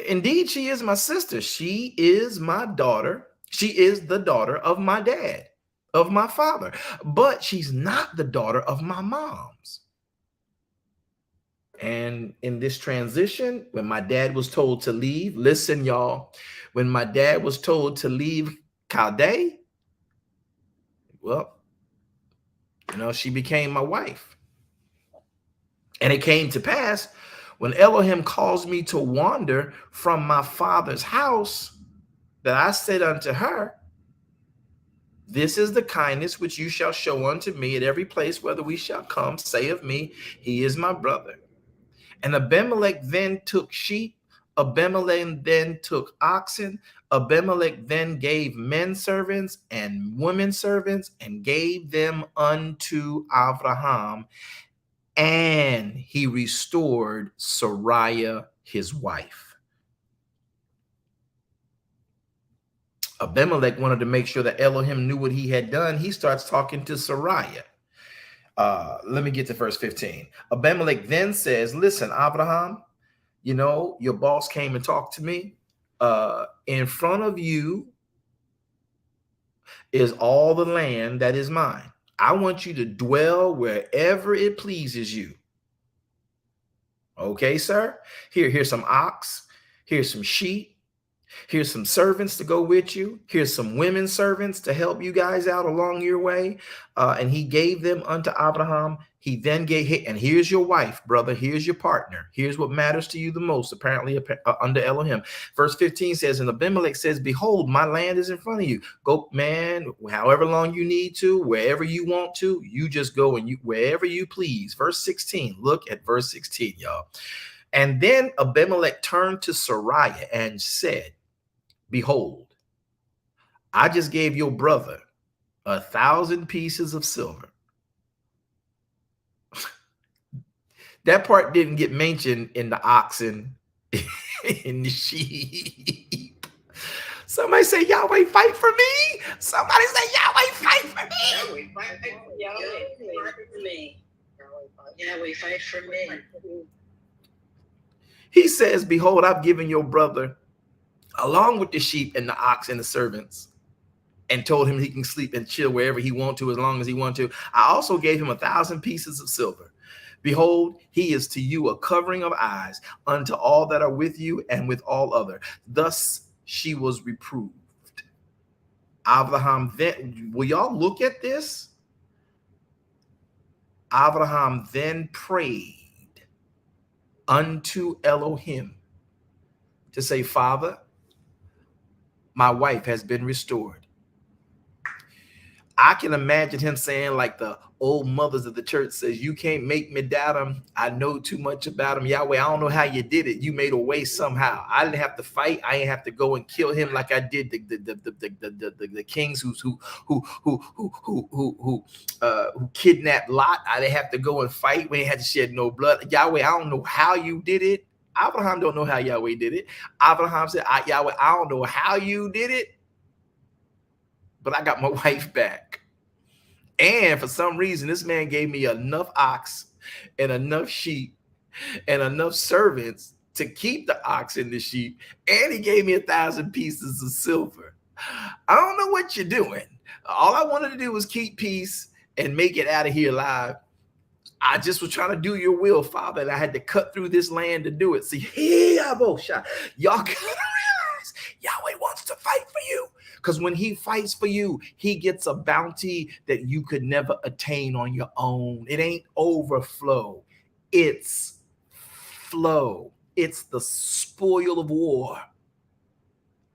indeed, she is my sister. She is my daughter. She is the daughter of my dad, of my father. But she's not the daughter of my mom's. And in this transition, when my dad was told to leave, listen, y'all, when my dad was told to leave Chaldea, well, she became my wife. And it came to pass when Elohim caused me to wander from my father's house, that I said unto her, This is the kindness which you shall show unto me at every place whether we shall come. Say of me, he is my brother. And Abimelech then took sheep. Abimelech then took oxen. Abimelech then gave men servants and women servants and gave them unto Abraham. And he restored Sarai, his wife. Abimelech wanted to make sure that Elohim knew what he had done. He starts talking to Sarai. Let me get to verse 15. Abimelech then says, listen, Abraham, you know, your boss came and talked to me. In front of you is all the land that is mine. I want you to dwell wherever it pleases you. Okay, sir? Here's some ox. Here's some sheep. Here's some servants to go with you. Here's some women servants to help you guys out along your way. And he gave them unto Abraham. He then gave, and here's your wife, brother. Here's your partner. Here's what matters to you the most, apparently under Elohim. Verse 15 says, and Abimelech says, behold, my land is in front of you. Go, man, however long you need to, wherever you want to, you just go and you wherever you please. Verse 16, look at verse 16, y'all. And then Abimelech turned to Sarai and said, behold, I just gave your brother 1,000 pieces of silver. That part didn't get mentioned in the oxen, in the sheep. Somebody say, Yahweh, fight for me. Somebody say, Yahweh, fight for me. Yahweh, fight for me. Yahweh, fight for me. He says, behold, I've given your brother along with the sheep and the ox and the servants, and told him he can sleep and chill wherever he want to, as long as he want to. I also gave him 1,000 pieces of silver. Behold, he is to you a covering of eyes unto all that are with you and with all other. Thus she was reproved. Abraham then, will y'all look at this? Abraham then prayed unto Elohim to say, Father, my wife has been restored. I can imagine him saying, like the old mothers of the church says, you can't make me doubt him. I know too much about him. Yahweh, I don't know how you did it. You made a way somehow. I didn't have to fight. I didn't have to go and kill him like I did the kings who kidnapped Lot. I didn't have to go and fight. We ain't had to shed no blood. Yahweh, I don't know how you did it. Abraham don't know how Yahweh did it. Abraham said, Yahweh, I don't know how you did it, but I got my wife back. And for some reason, this man gave me enough ox and enough sheep and enough servants to keep the ox and the sheep. And he gave me 1,000 pieces of silver. I don't know what you're doing. All I wanted to do was keep peace and make it out of here alive. I just was trying to do your will, Father, and I had to cut through this land to do it. See, y'all gotta realize Yahweh wants to fight for you. Because when he fights for you, he gets a bounty that you could never attain on your own. It ain't overflow. It's flow. It's the spoil of war.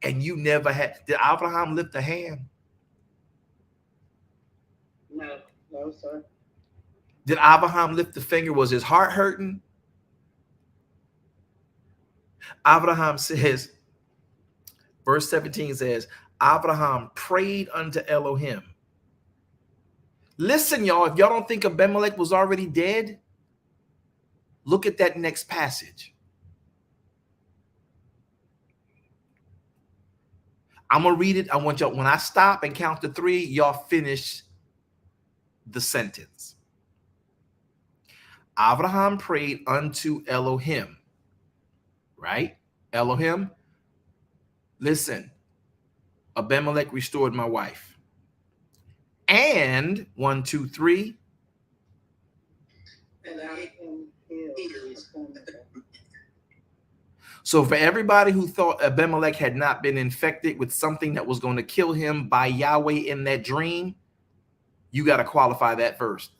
And you never had. Did Abraham lift a hand? No, sir. Did Abraham lift a finger? Was his heart hurting? Abraham says, verse 17 says, Abraham prayed unto Elohim. Listen, y'all, if y'all don't think Abimelech was already dead, look at that next passage. I'm going to read it. I want y'all, when I stop and count to 3, y'all finish the sentence. Abraham prayed unto Elohim, right? Elohim, listen, Abimelech restored my wife. And 1, 2, 3. So for everybody who thought Abimelech had not been infected with something that was going to kill him by Yahweh in that dream, you got to qualify that first.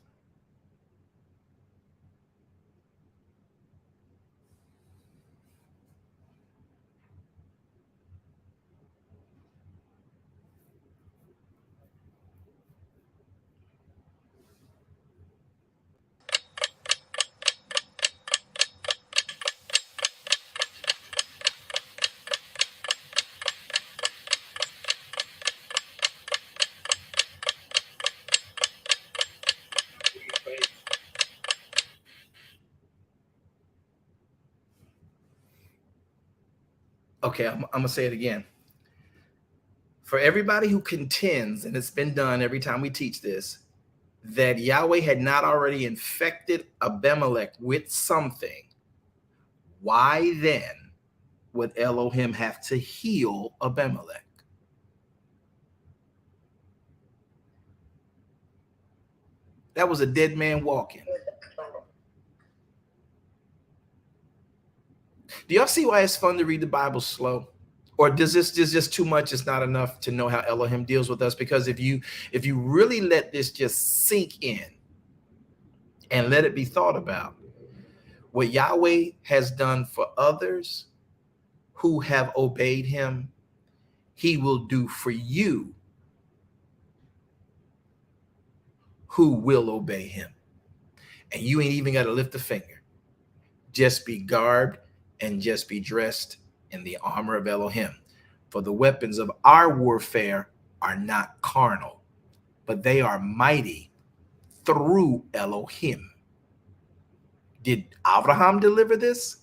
Okay, I'm going to say it again. For everybody who contends, and it's been done every time we teach this, that Yahweh had not already infected Abimelech with something, why then would Elohim have to heal Abimelech? That was a dead man walking. Do y'all see why it's fun to read the Bible slow? Or does this is just too much? It's not enough to know how Elohim deals with us? Because if you really let this just sink in and let it be thought about, what Yahweh has done for others who have obeyed him, he will do for you who will obey him. And you ain't even got to lift a finger. Just be garbed and just be dressed in the armor of Elohim. For the weapons of our warfare are not carnal, but they are mighty through Elohim. Did Abraham deliver this?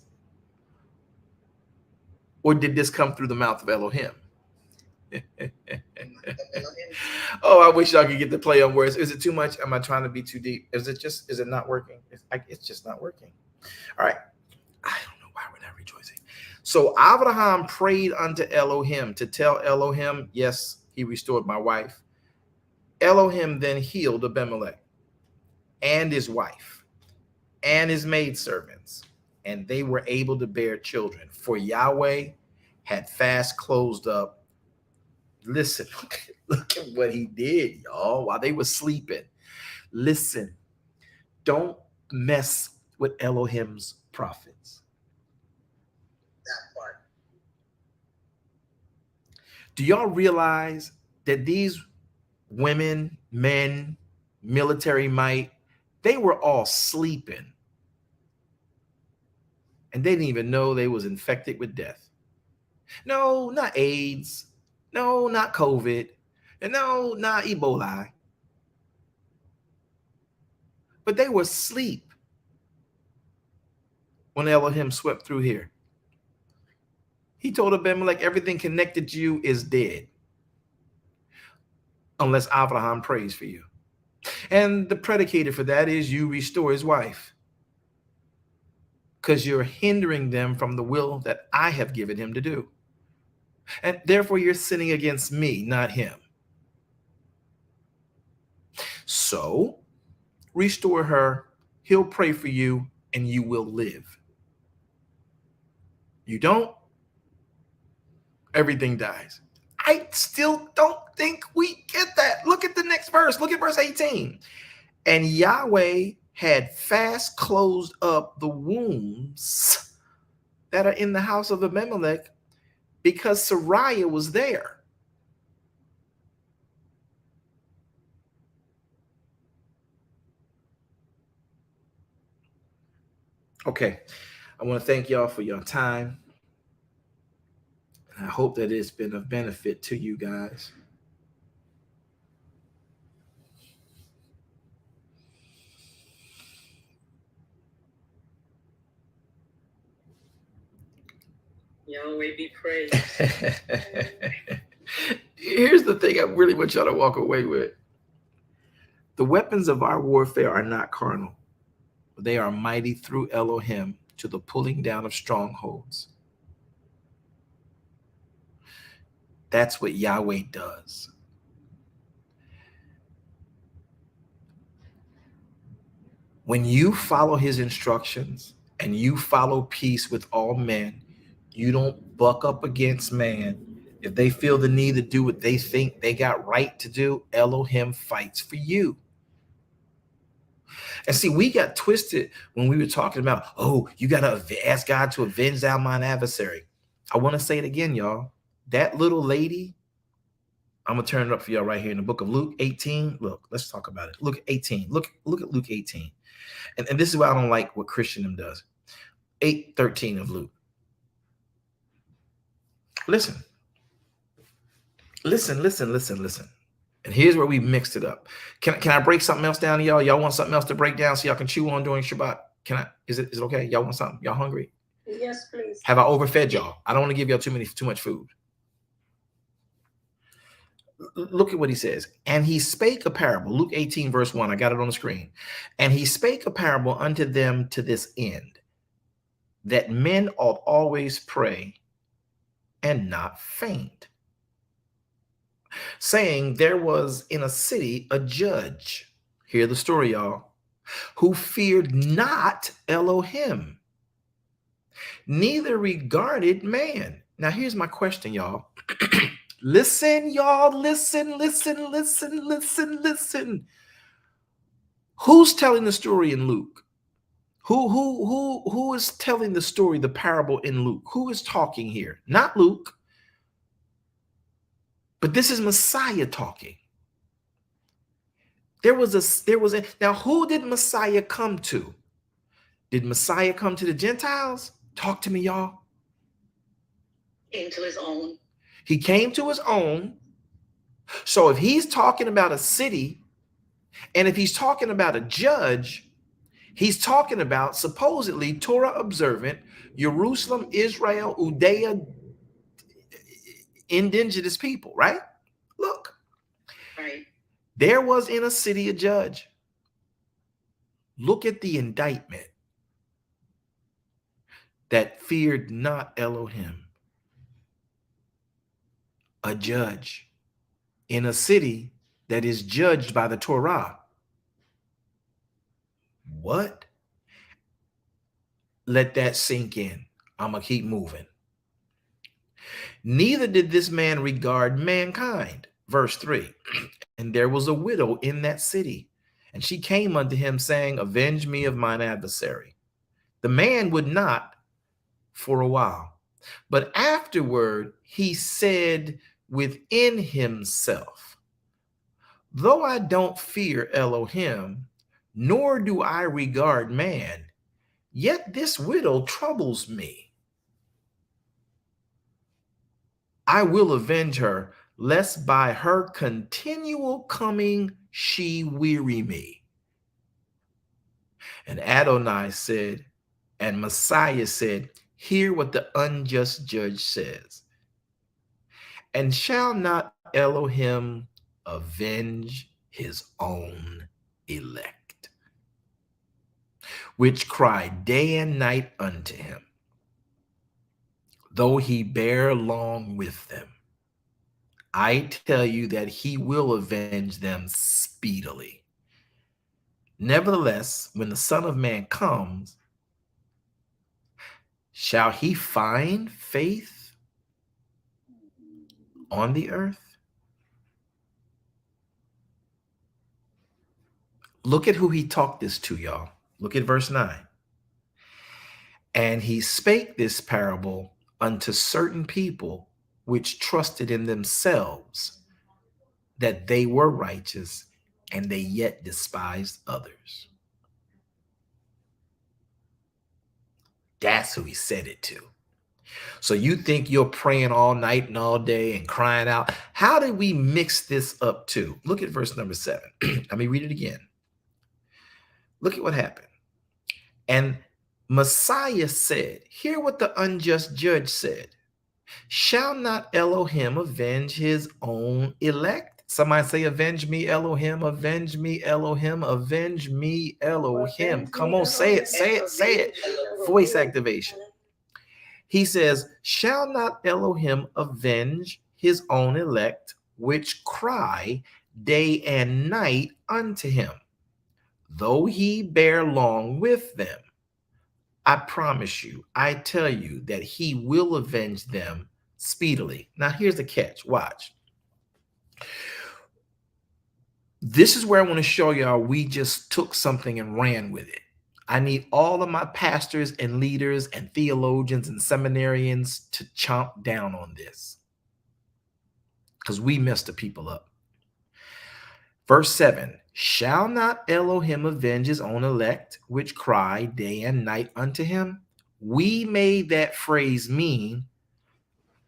Or did this come through the mouth of Elohim? Oh, I wish y'all could get the play on words. Is it too much? Am I trying to be too deep? Is it not working? It's just not working. All right. I don't know why we're not rejoicing. So Abraham prayed unto Elohim to tell Elohim, yes, he restored my wife. Elohim then healed Abimelech and his wife and his maidservants, and they were able to bear children. For Yahweh had fast closed up. Listen, look at what he did, y'all, while they were sleeping. Listen, don't mess with Elohim's prophets. That part. Do y'all realize that these women, men, military might, they were all sleeping, and they didn't even know they was infected with death? No, not AIDS. No, not COVID. And no, not Ebola. But they were asleep when Elohim swept through here. He told Abimelech, everything connected to you is dead, unless Abraham prays for you. And the predicator for that is you restore his wife, because you're hindering them from the will that I have given him to do. And therefore you're sinning against me, not him. So restore her, he'll pray for you, and you will live. You don't, everything dies. I still don't think we get that. Look at the next verse. Look at verse 18. And Yahweh had fast closed up the wombs that are in the house of Abimelech, because Sariah was there. Okay, I want to thank y'all for your time. And I hope that it's been of benefit to you guys. Yahweh be praised. Here's the thing I really want y'all to walk away with. The weapons of our warfare are not carnal, but they are mighty through Elohim to the pulling down of strongholds. That's what Yahweh does. When you follow his instructions and you follow peace with all men, you don't buck up against man. If they feel the need to do what they think they got right to do, Elohim fights for you. And see, we got twisted when we were talking about, oh, you got to ask God to avenge thou mine adversary. I want to say it again, y'all. That little lady, I'm going to turn it up for y'all right here in the book of Luke 18. Look, let's talk about it. Luke 18. Look at Luke 18. And this is why I don't like what Christendom does. 8:13 of Luke. Listen. And here's where we mixed it up. Can I break something else down to y'all? Y'all want something else to break down so y'all can chew on during Shabbat? Is it okay? Y'all want something? Y'all hungry? Yes, please. Have I overfed y'all? I don't want to give y'all too much food. Look at what he says. And he spake a parable. Luke 18, verse 1. I got it on the screen. And he spake a parable unto them to this end, that men ought always pray and not faint, saying, there was in a city a judge. Hear the story, y'all, who feared not Elohim, neither regarded man. Now, here's my question, y'all. Listen, y'all, listen. Who's telling the story in Luke? Who is telling the story, the parable in Luke? Who is talking here? Not Luke, but this is Messiah talking. Now who did Messiah come to? Did Messiah come to the Gentiles? Talk to me, y'all. Came to his own. He came to his own. So if he's talking about a city, and if he's talking about a judge, he's talking about supposedly Torah observant, Jerusalem, Israel, Judea, indigenous people, right? Look, Right. there was in a city a judge. Look at the indictment. That feared not Elohim. A judge in a city that is judged by the Torah. What? Let that sink in. I'm going to keep moving. Neither did this man regard mankind. Verse 3. And there was a widow in that city, and she came unto him, saying, avenge me of mine adversary. The man would not for a while, but afterward he said within himself, though I don't fear Elohim, nor do I regard man, yet this widow troubles me. I will avenge her, lest by her continual coming she weary me. And Adonai said, and Messiah said, hear what the unjust judge says. And shall not Elohim avenge his own elect, which cry day and night unto him, though he bear long with them? I tell you that he will avenge them speedily. Nevertheless, when the Son of Man comes, shall he find faith on the earth? Look at who he talked this to, y'all. Look at verse 9. And he spake this parable unto certain people which trusted in themselves that they were righteous, and they yet despised others. That's who he said it to. So you think you're praying all night and all day and crying out. How did we mix this up too? Look at verse number 7. Let me read it again. Look at what happened. And Messiah said, hear what the unjust judge said. Shall not Elohim avenge his own elect? Somebody say, avenge me, Elohim, avenge me, Elohim, avenge me, Elohim. Come on, say it, say it, say it. Voice activation. He says, shall not Elohim avenge his own elect, which cry day and night unto him, though he bear long with them? I promise you, I tell you that he will avenge them speedily. Now, here's the catch. Watch. This is where I want to show y'all we just took something and ran with it. I need all of my pastors and leaders and theologians and seminarians to chomp down on this, because we messed the people up. Verse 7, shall not Elohim avenge his own elect, which cry day and night unto him? We made that phrase mean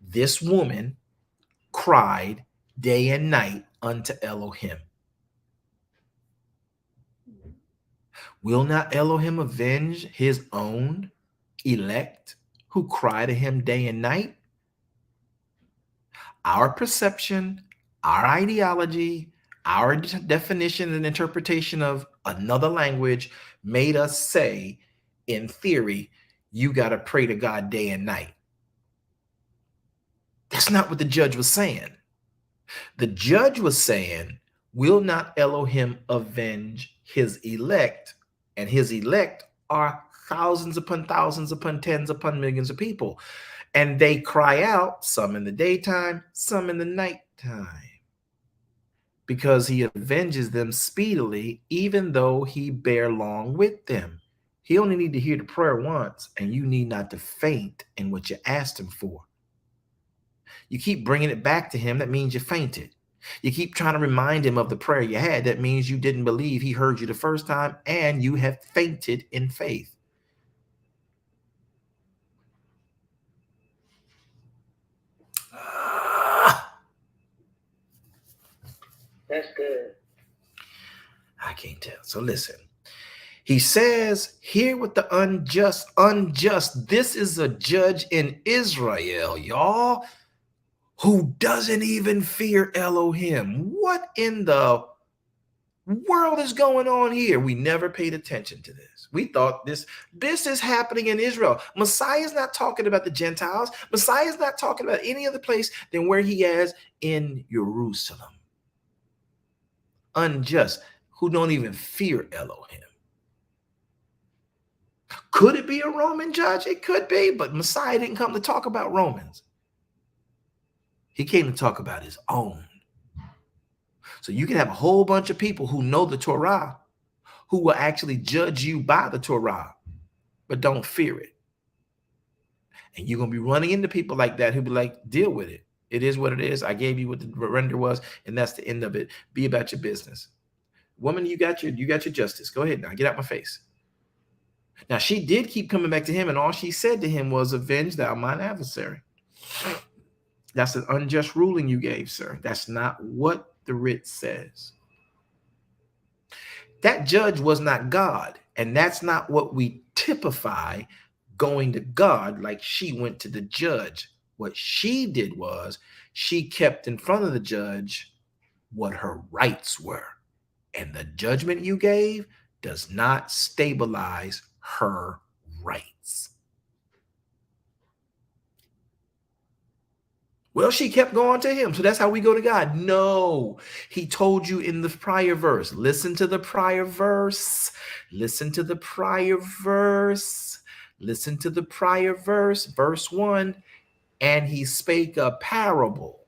this woman cried day and night unto Elohim. Will not Elohim avenge his own elect, who cry to him day and night. Our perception, our ideology, our definition and interpretation of another language made us say, in theory, you got to pray to God day and night. That's not what the judge was saying. The judge was saying, will not Elohim avenge his elect? And his elect are thousands upon tens upon millions of people. And they cry out, some in the daytime, some in the nighttime, because he avenges them speedily, even though he bear long with them. He only need to hear the prayer once, and you need not to faint in what you asked him for. You keep bringing it back to him, that means you fainted. You keep trying to remind him of the prayer you had, that means you didn't believe he heard you the first time, and you have fainted in faith. That's good. I can't tell. So listen. He says, hear what the unjust. This is a judge in Israel, y'all, who doesn't even fear Elohim. What in the world is going on here? We never paid attention to this. We thought this is happening in Israel. Messiah is not talking about the Gentiles. Messiah is not talking about any other place than where he is in Jerusalem. Unjust, who don't even fear Elohim. Could it be a Roman judge? It could be, but Messiah didn't come to talk about Romans. He came to talk about his own. So you can have a whole bunch of people who know the Torah, who will actually judge you by the Torah, but don't fear it. And you're going to be running into people like that who be like, deal with it. It is what it is. I gave you what the render was, and that's the end of it. Be about your business. Woman, you got your justice. Go ahead now. Get out my face. Now, she did keep coming back to him, and all she said to him was, avenge thou mine adversary. That's an unjust ruling you gave, sir. That's not what the writ says. That judge was not God, and that's not what we typify going to God like she went to the judge. What she did was she kept in front of the judge what her rights were, and the judgment you gave does not stabilize her rights. Well, she kept going to him, so that's how we go to God. No, he told you in the prior verse. Listen to the prior verse. Listen to the prior verse. Listen to the prior verse. Verse 1, and he spake a parable.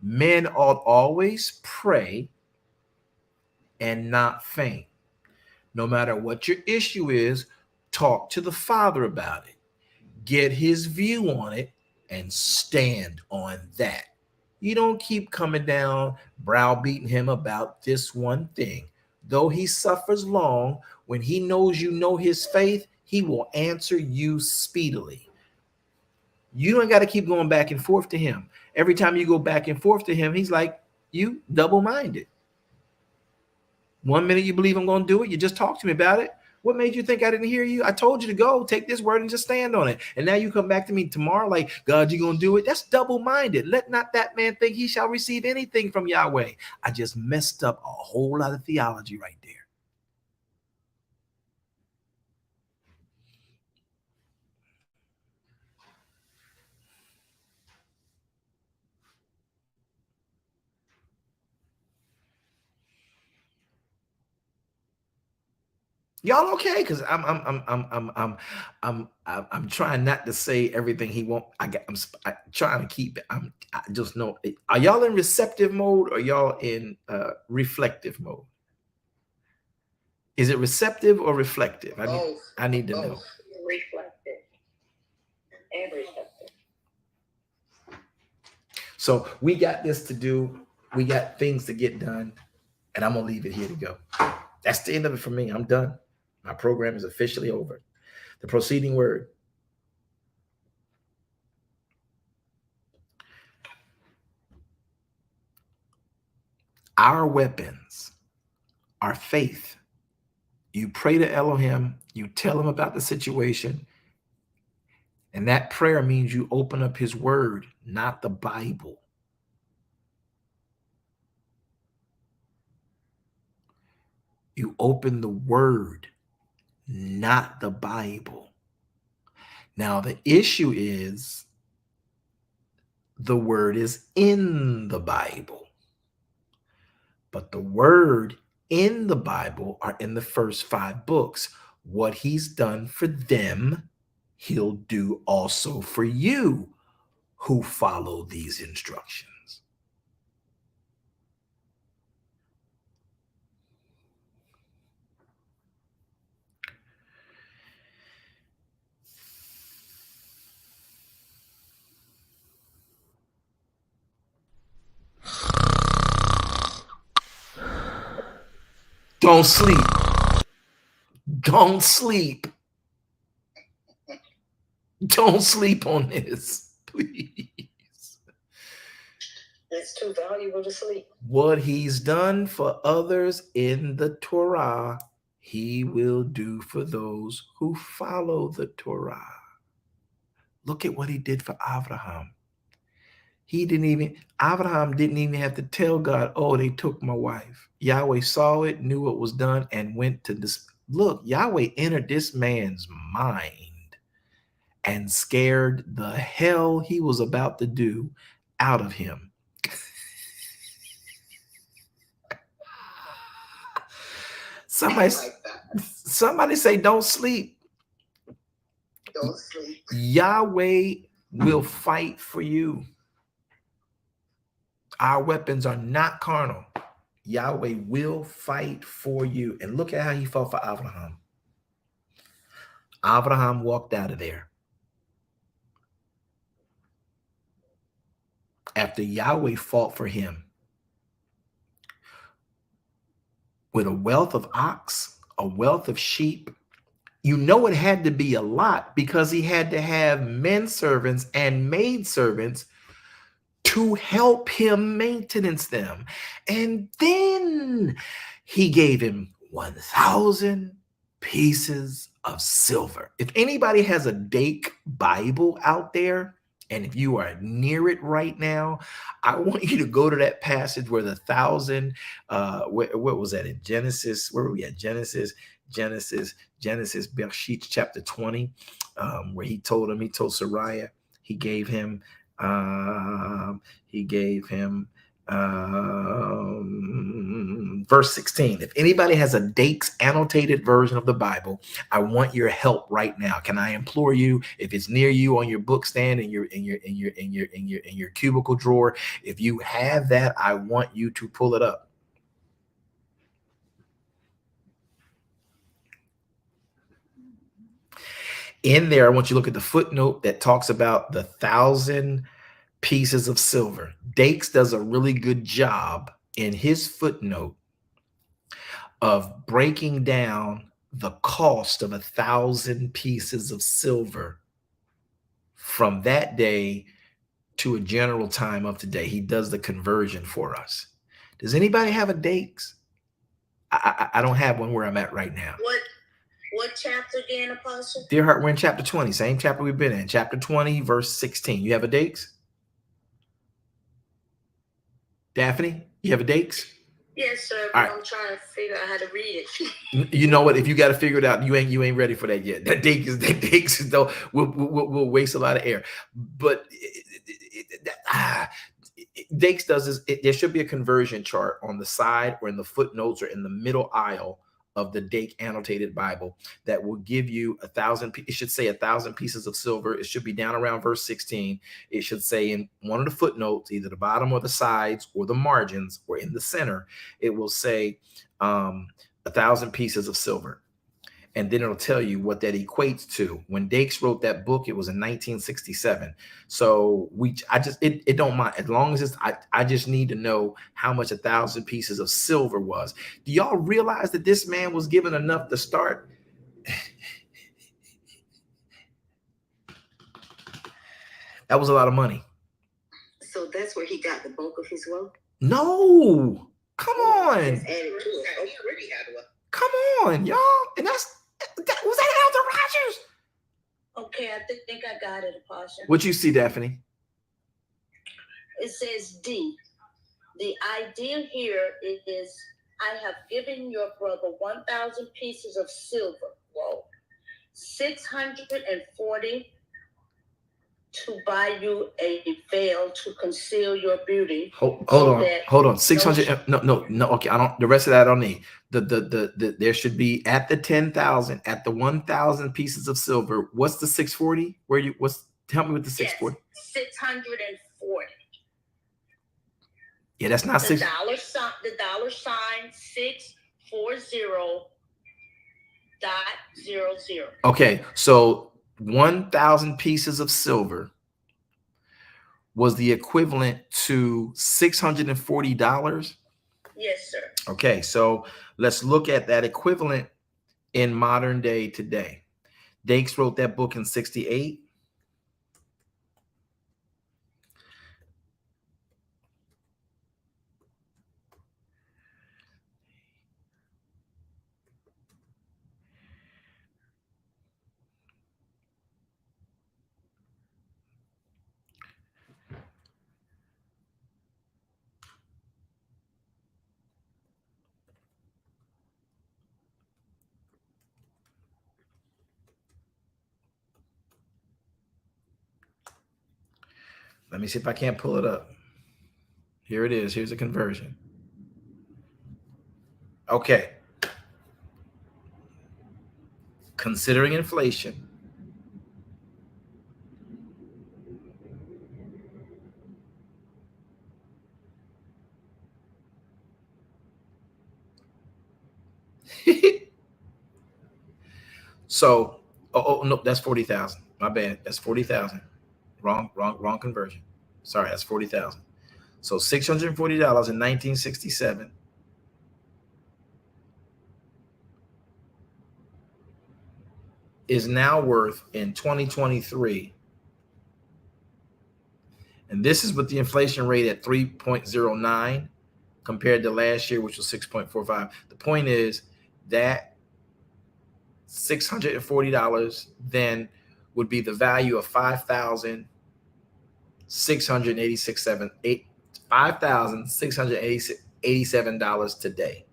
Men ought always pray and not faint. No matter what your issue is, talk to the Father about it. Get his view on it and stand on that. You don't keep coming down, browbeating him about this one thing. Though he suffers long, when he knows you know his faith, he will answer you speedily. You don't got to keep going back and forth to him. Every time you go back and forth to him, he's like, you double-minded. 1 minute you believe I'm going to do it. You just talk to me about it. What made you think I didn't hear you? I told you to go take this word and just stand on it. And now you come back to me tomorrow like, God, you going to do it? That's double-minded. Let not that man think he shall receive anything from Yahweh. I just messed up a whole lot of theology right there. Y'all okay? Because I'm trying not to say everything he won't. I'm trying to keep it. I just know. Are y'all in receptive mode or y'all in reflective mode? Is it receptive or reflective? I need to know. Reflective and receptive. So we got this to do. We got things to get done, and I'm gonna leave it here to go. That's the end of it for me. I'm done. My program is officially over. The proceeding word. Our weapons are faith. You pray to Elohim. You tell him about the situation. And that prayer means you open up his word, not the Bible. You open the word, not the Bible. Now, the issue is the word is in the Bible. But the word in the Bible are in the first 5 books. What he's done for them, he'll do also for you who follow these instructions. Don't sleep. Don't sleep. Don't sleep on this, please. It's too valuable to sleep. What he's done for others in the Torah, he will do for those who follow the Torah. Look at what he did for Abraham. Abraham didn't even have to tell God, oh, they took my wife. Yahweh saw it, knew what was done, and went to this. Look, Yahweh entered this man's mind and scared the hell he was about to do out of him. Somebody say, don't sleep. Don't sleep. Yahweh will fight for you. Our weapons are not carnal. Yahweh will fight for you. And look at how he fought for Abraham. Abraham walked out of there after Yahweh fought for him with a wealth of ox, a wealth of sheep. You know it had to be a lot because he had to have men servants and maid servants to help him maintenance them. And then he gave him 1,000 pieces of silver. If anybody has a Dake Bible out there, and if you are near it right now, I want you to go to that passage where the 1,000, what was that in Genesis? Where were we at? Genesis, Bereshit chapter 20, where he told Sariah, he gave him verse 16. If anybody has a Dake's annotated version of the Bible, I want your help right now. Can I implore you, if it's near you on your book stand, in your cubicle drawer, if you have that, I want you to pull it up. In there, I want you to look at the footnote that talks about the 1,000 pieces of silver. Dakes does a really good job in his footnote of breaking down the cost of 1,000 pieces of silver from that day to a general time of today. He does the conversion for us. Does anybody have a Dakes? I don't have one where I'm at right now. What chapter again, Apostle? Dear heart, we're in chapter 20, same chapter we've been in. Chapter 20, verse 16. You have a Dakes? Daphne, you have a Dakes? Yes, sir. All right. I'm trying to figure out how to read it. You know what? If you got to figure it out, you ain't ready for that yet. That Dakes though will waste a lot of air. But Dakes does this. There should be a conversion chart on the side or in the footnotes or in the middle aisle of the Dake annotated Bible that will give you 1,000. It should say 1,000 pieces of silver. It should be down around verse 16. It should say in one of the footnotes, either the bottom or the sides or the margins or in the center, it will say 1,000 pieces of silver. And then it'll tell you what that equates to. When Dakes wrote that book, it was in 1967. So it don't mind as long as I just need to know how much 1,000 pieces of silver was. Do y'all realize that this man was given enough to start? That was a lot of money. So that's where he got the bulk of his wealth? No, come on. Just added to it. He already had one. Come on, y'all. And was that Elder Rogers? Okay. Okay, I think I got it, Apostle. What you see, Daphne? It says D. The idea here is, I have given your brother 1,000 pieces of silver. Whoa. 640 to buy you a veil to conceal your beauty. Hold that on. 600. No. Okay, I don't. The rest of that I don't need. The there should be at the 10,000, at the 1,000 pieces of silver. What's the 640? Where you? Help me with the 640. Yes, 640. Yeah, that's not The six. the dollar sign 640.00. Okay, so 1,000 pieces of silver was the equivalent to $640. Yes, sir. Okay, so let's look at that equivalent in modern day today. Dakes wrote that book in 68. Let me see if I can't pull it up. Here it is. Here's a conversion. Okay. Considering inflation, so no, that's 40,000. My bad. That's 40,000. Wrong conversion. Sorry, that's 40,000. So $640 in 1967 is now worth in 2023. And this is with the inflation rate at 3.09 compared to last year, which was 6.45. The point is that $640 then would be the value of $5,687 today.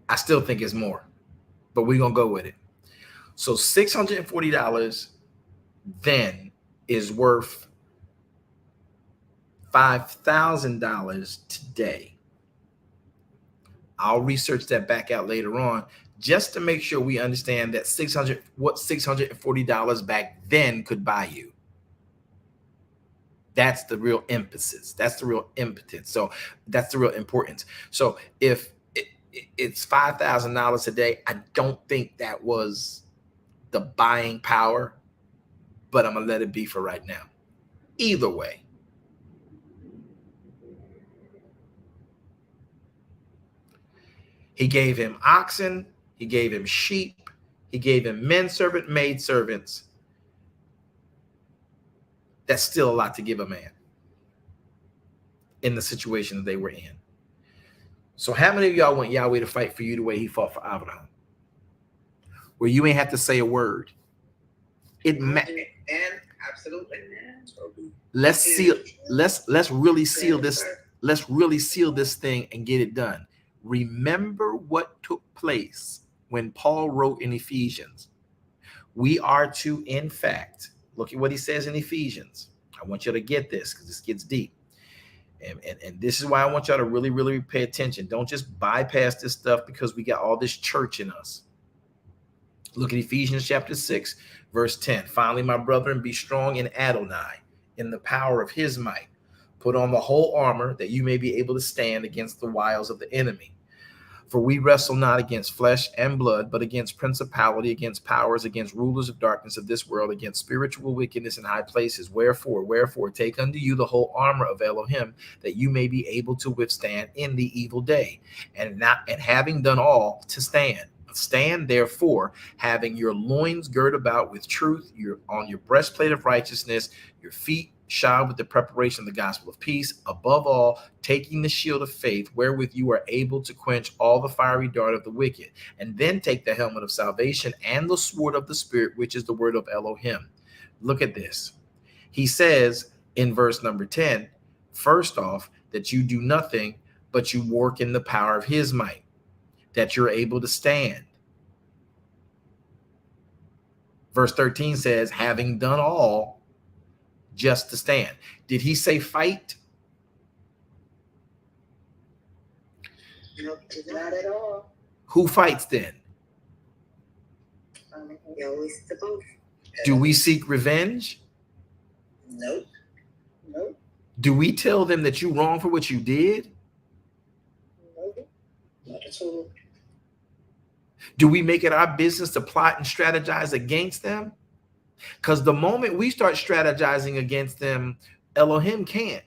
I still think it's more, but we're going to go with it. So $640 then is worth $5,000 today. I'll research that back out later on just to make sure we understand that what $640 back then could buy you. That's the real emphasis. That's the real impotence. So that's the real importance. So if it's $5,000 today, I don't think that was the buying power, but I'm going to let it be for right now. Either way. He gave him oxen, he gave him sheep, he gave him men servant, maid servants. That's still a lot to give a man in the situation that they were in. So how many of y'all want Yahweh to fight for you the way he fought for Abraham? Where you ain't have to say a word. And absolutely. Let's really seal this. Let's really seal this thing and get it done. Remember what took place when Paul wrote in Ephesians. We are to, in fact, look at what he says in Ephesians. I want you to get this because this gets deep. And this is why I want y'all to really, really pay attention. Don't just bypass this stuff because we got all this church in us. Look at Ephesians chapter 6, verse 10. Finally, my brethren, be strong in Adonai, in the power of his might. Put on the whole armor that you may be able to stand against the wiles of the enemy. For we wrestle not against flesh and blood, but against principality, against powers, against rulers of darkness of this world, against spiritual wickedness in high places. Wherefore, take unto you the whole armor of Elohim, that you may be able to withstand in the evil day, and having done all, to stand. Stand therefore, having your loins girt about with truth, on your breastplate of righteousness, your feet shod with the preparation of the gospel of peace, above all, taking the shield of faith, wherewith you are able to quench all the fiery dart of the wicked, and then take the helmet of salvation and the sword of the Spirit, which is the word of Elohim. Look at this. He says in verse number 10, first off, that you do nothing, but you work in the power of his might, that you're able to stand. Verse 13 says, having done all, just to stand. Did he say fight? Nope, not at all. Who fights then? You always the both. Do we seek revenge? Nope. Nope. Do we tell them that you're wrong for what you did? Nope. Not at all. Do we make it our business to plot and strategize against them? Because the moment we start strategizing against them, Elohim can't.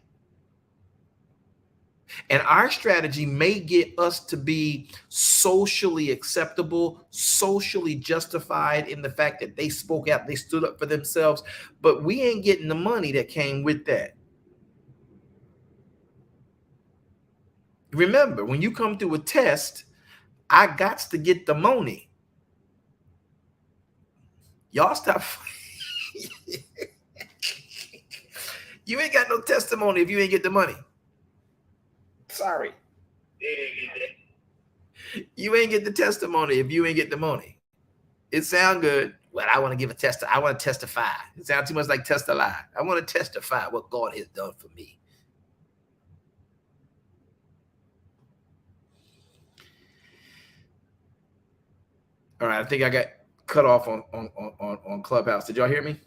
And our strategy may get us to be socially acceptable, socially justified in the fact that they spoke out, they stood up for themselves, but we ain't getting the money that came with that. Remember, when you come through a test, I got to get the money. Y'all stop. You ain't got no testimony if you ain't get the money. Sorry. You ain't get the testimony if you ain't get the money. It sound good. Well, I want to give a test. I want to testify. It sounds too much like testify. I want to testify what God has done for me. All right, I think I got cut off on Clubhouse. Did y'all hear me?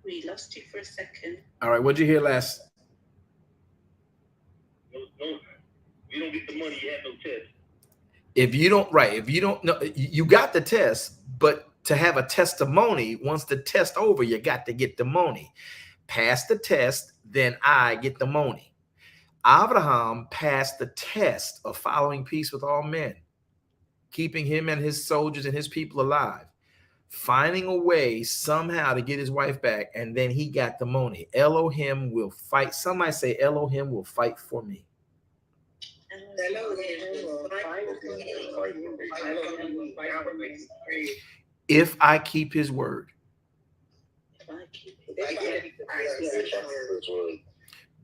We lost you for a second. All right, what'd you hear last? No, you don't get the money, you have no test. If you don't know, you got the test, but to have a testimony, once the test over, you got to get the money. Pass the test, then I get the money. Abraham passed the test of following peace with all men, keeping him and his soldiers and his people alive, finding a way somehow to get his wife back, and then he got the money. Elohim will fight. Somebody say Elohim will fight for me. If I keep his word.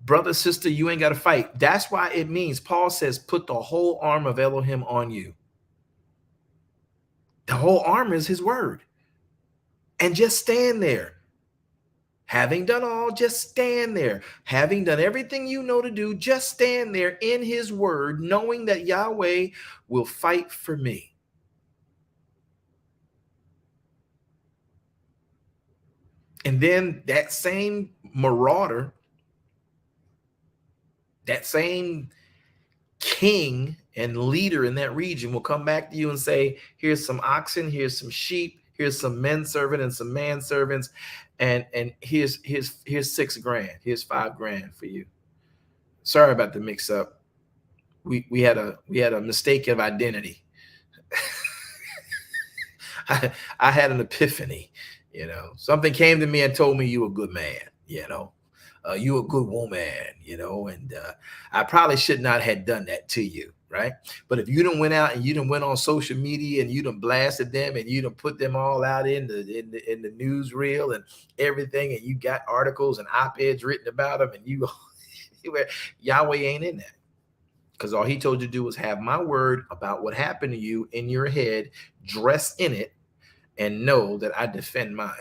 Brother, sister, you ain't got to fight. That's why it means, Paul says, put the whole armor of Elohim on you. The whole armor is his word. And just stand there. Having done all, just stand there. Having done everything you know to do, just stand there in his word, knowing that Yahweh will fight for me. And then that same marauder, that same king and leader in that region will come back to you and say, here's some oxen, here's some sheep, here's some men servant and some man servants, and here's $6 grand, here's $5 grand for you. Sorry about the mix up. We had a mistake of identity. I had an epiphany, something came to me and told me you a good man, you a good woman, and I probably should not have done that to you, right? But if you done went out and you done went on social media and you done blasted them and you done put them all out in the newsreel and everything, and you got articles and op-eds written about them, and Yahweh ain't in that, because all he told you to do was have my word about what happened to you in your head, dress in it, and know that I defend mine.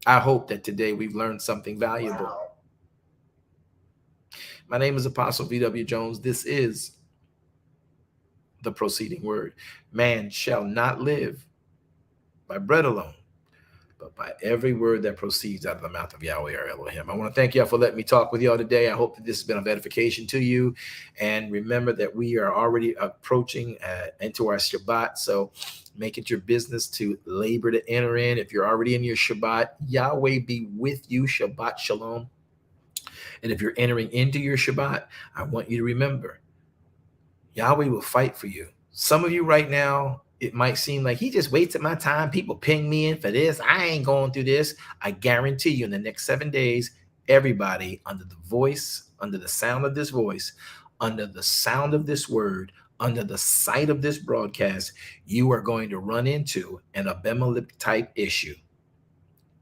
I hope that today we've learned something valuable. Wow. My name is Apostle V.W. Jones. This is the proceeding word. Man shall not live by bread alone, but by every word that proceeds out of the mouth of Yahweh or Elohim. I want to thank y'all for letting me talk with y'all today. I hope that this has been of edification to you. And remember that we are already approaching into our Shabbat. So make it your business to labor to enter in. If you're already in your Shabbat, Yahweh be with you. Shabbat shalom. And if you're entering into your Shabbat, I want you to remember, Yahweh will fight for you. Some of you right now It might seem like he just wasted my time. People ping me in for this. I ain't going through this. I guarantee you in the next 7 days, everybody under the voice, under the sound of this voice, under the sound of this word, under the sight of this broadcast, you are going to run into an Abimelech type issue.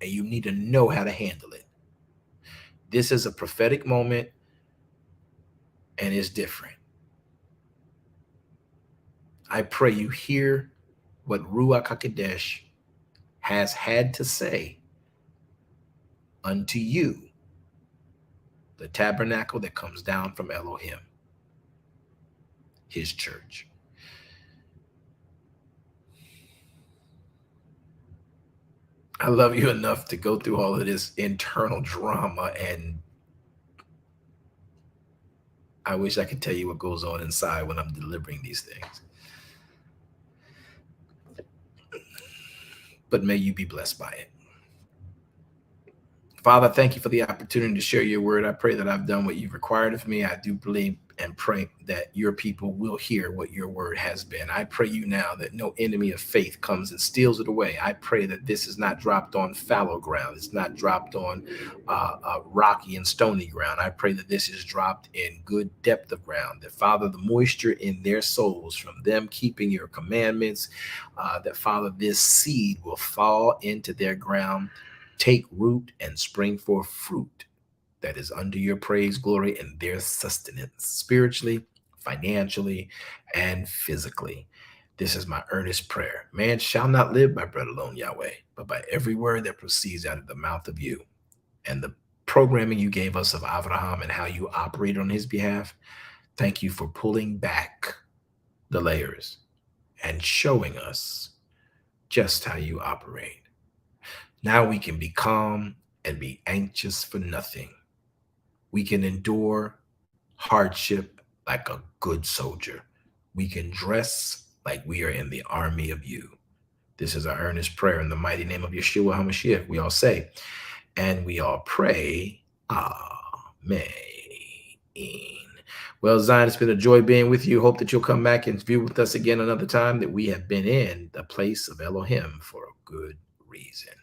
And you need to know how to handle it. This is a prophetic moment and it's different. I pray you hear what Ruach HaKodesh has had to say unto you, the tabernacle that comes down from Elohim, his church. I love you enough to go through all of this internal drama, and I wish I could tell you what goes on inside when I'm delivering these things. But may you be blessed by it. Father, thank you for the opportunity to share your word. I pray that I've done what you've required of me. I do believe and pray that your people will hear what your word has been. I pray you now that no enemy of faith comes and steals it away. I pray that this is not dropped on fallow ground. It's not dropped on rocky and stony ground. I pray that this is dropped in good depth of ground, that, Father, the moisture in their souls from them keeping your commandments, that, Father, this seed will fall into their ground, take root, and spring forth fruit that is under your praise, glory, and their sustenance, spiritually, financially, and physically. This is my earnest prayer. Man shall not live by bread alone, Yahweh, but by every word that proceeds out of the mouth of you. And the programming you gave us of Abraham and how you operate on his behalf, thank you for pulling back the layers and showing us just how you operate. Now we can be calm and be anxious for nothing. We can endure hardship like a good soldier. We can dress like we are in the army of you. This is our earnest prayer in the mighty name of Yeshua HaMashiach. We all say, and we all pray, Amen. Well, Zion, it's been a joy being with you. Hope that you'll come back and view with us again another time, that we have been in the place of Elohim for a good reason.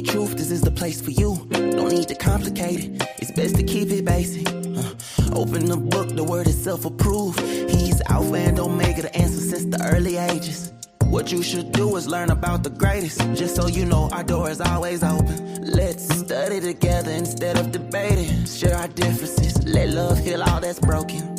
Truth, this is the place for you. Don't need to complicate it. It's best to keep it basic. Open the book, the word is self-approved. He's Alpha and Omega, the answer since the early ages. What you should do is learn about the greatest. Just so you know, our door is always open. Let's study together instead of debating. Share our differences. Let love heal all that's broken.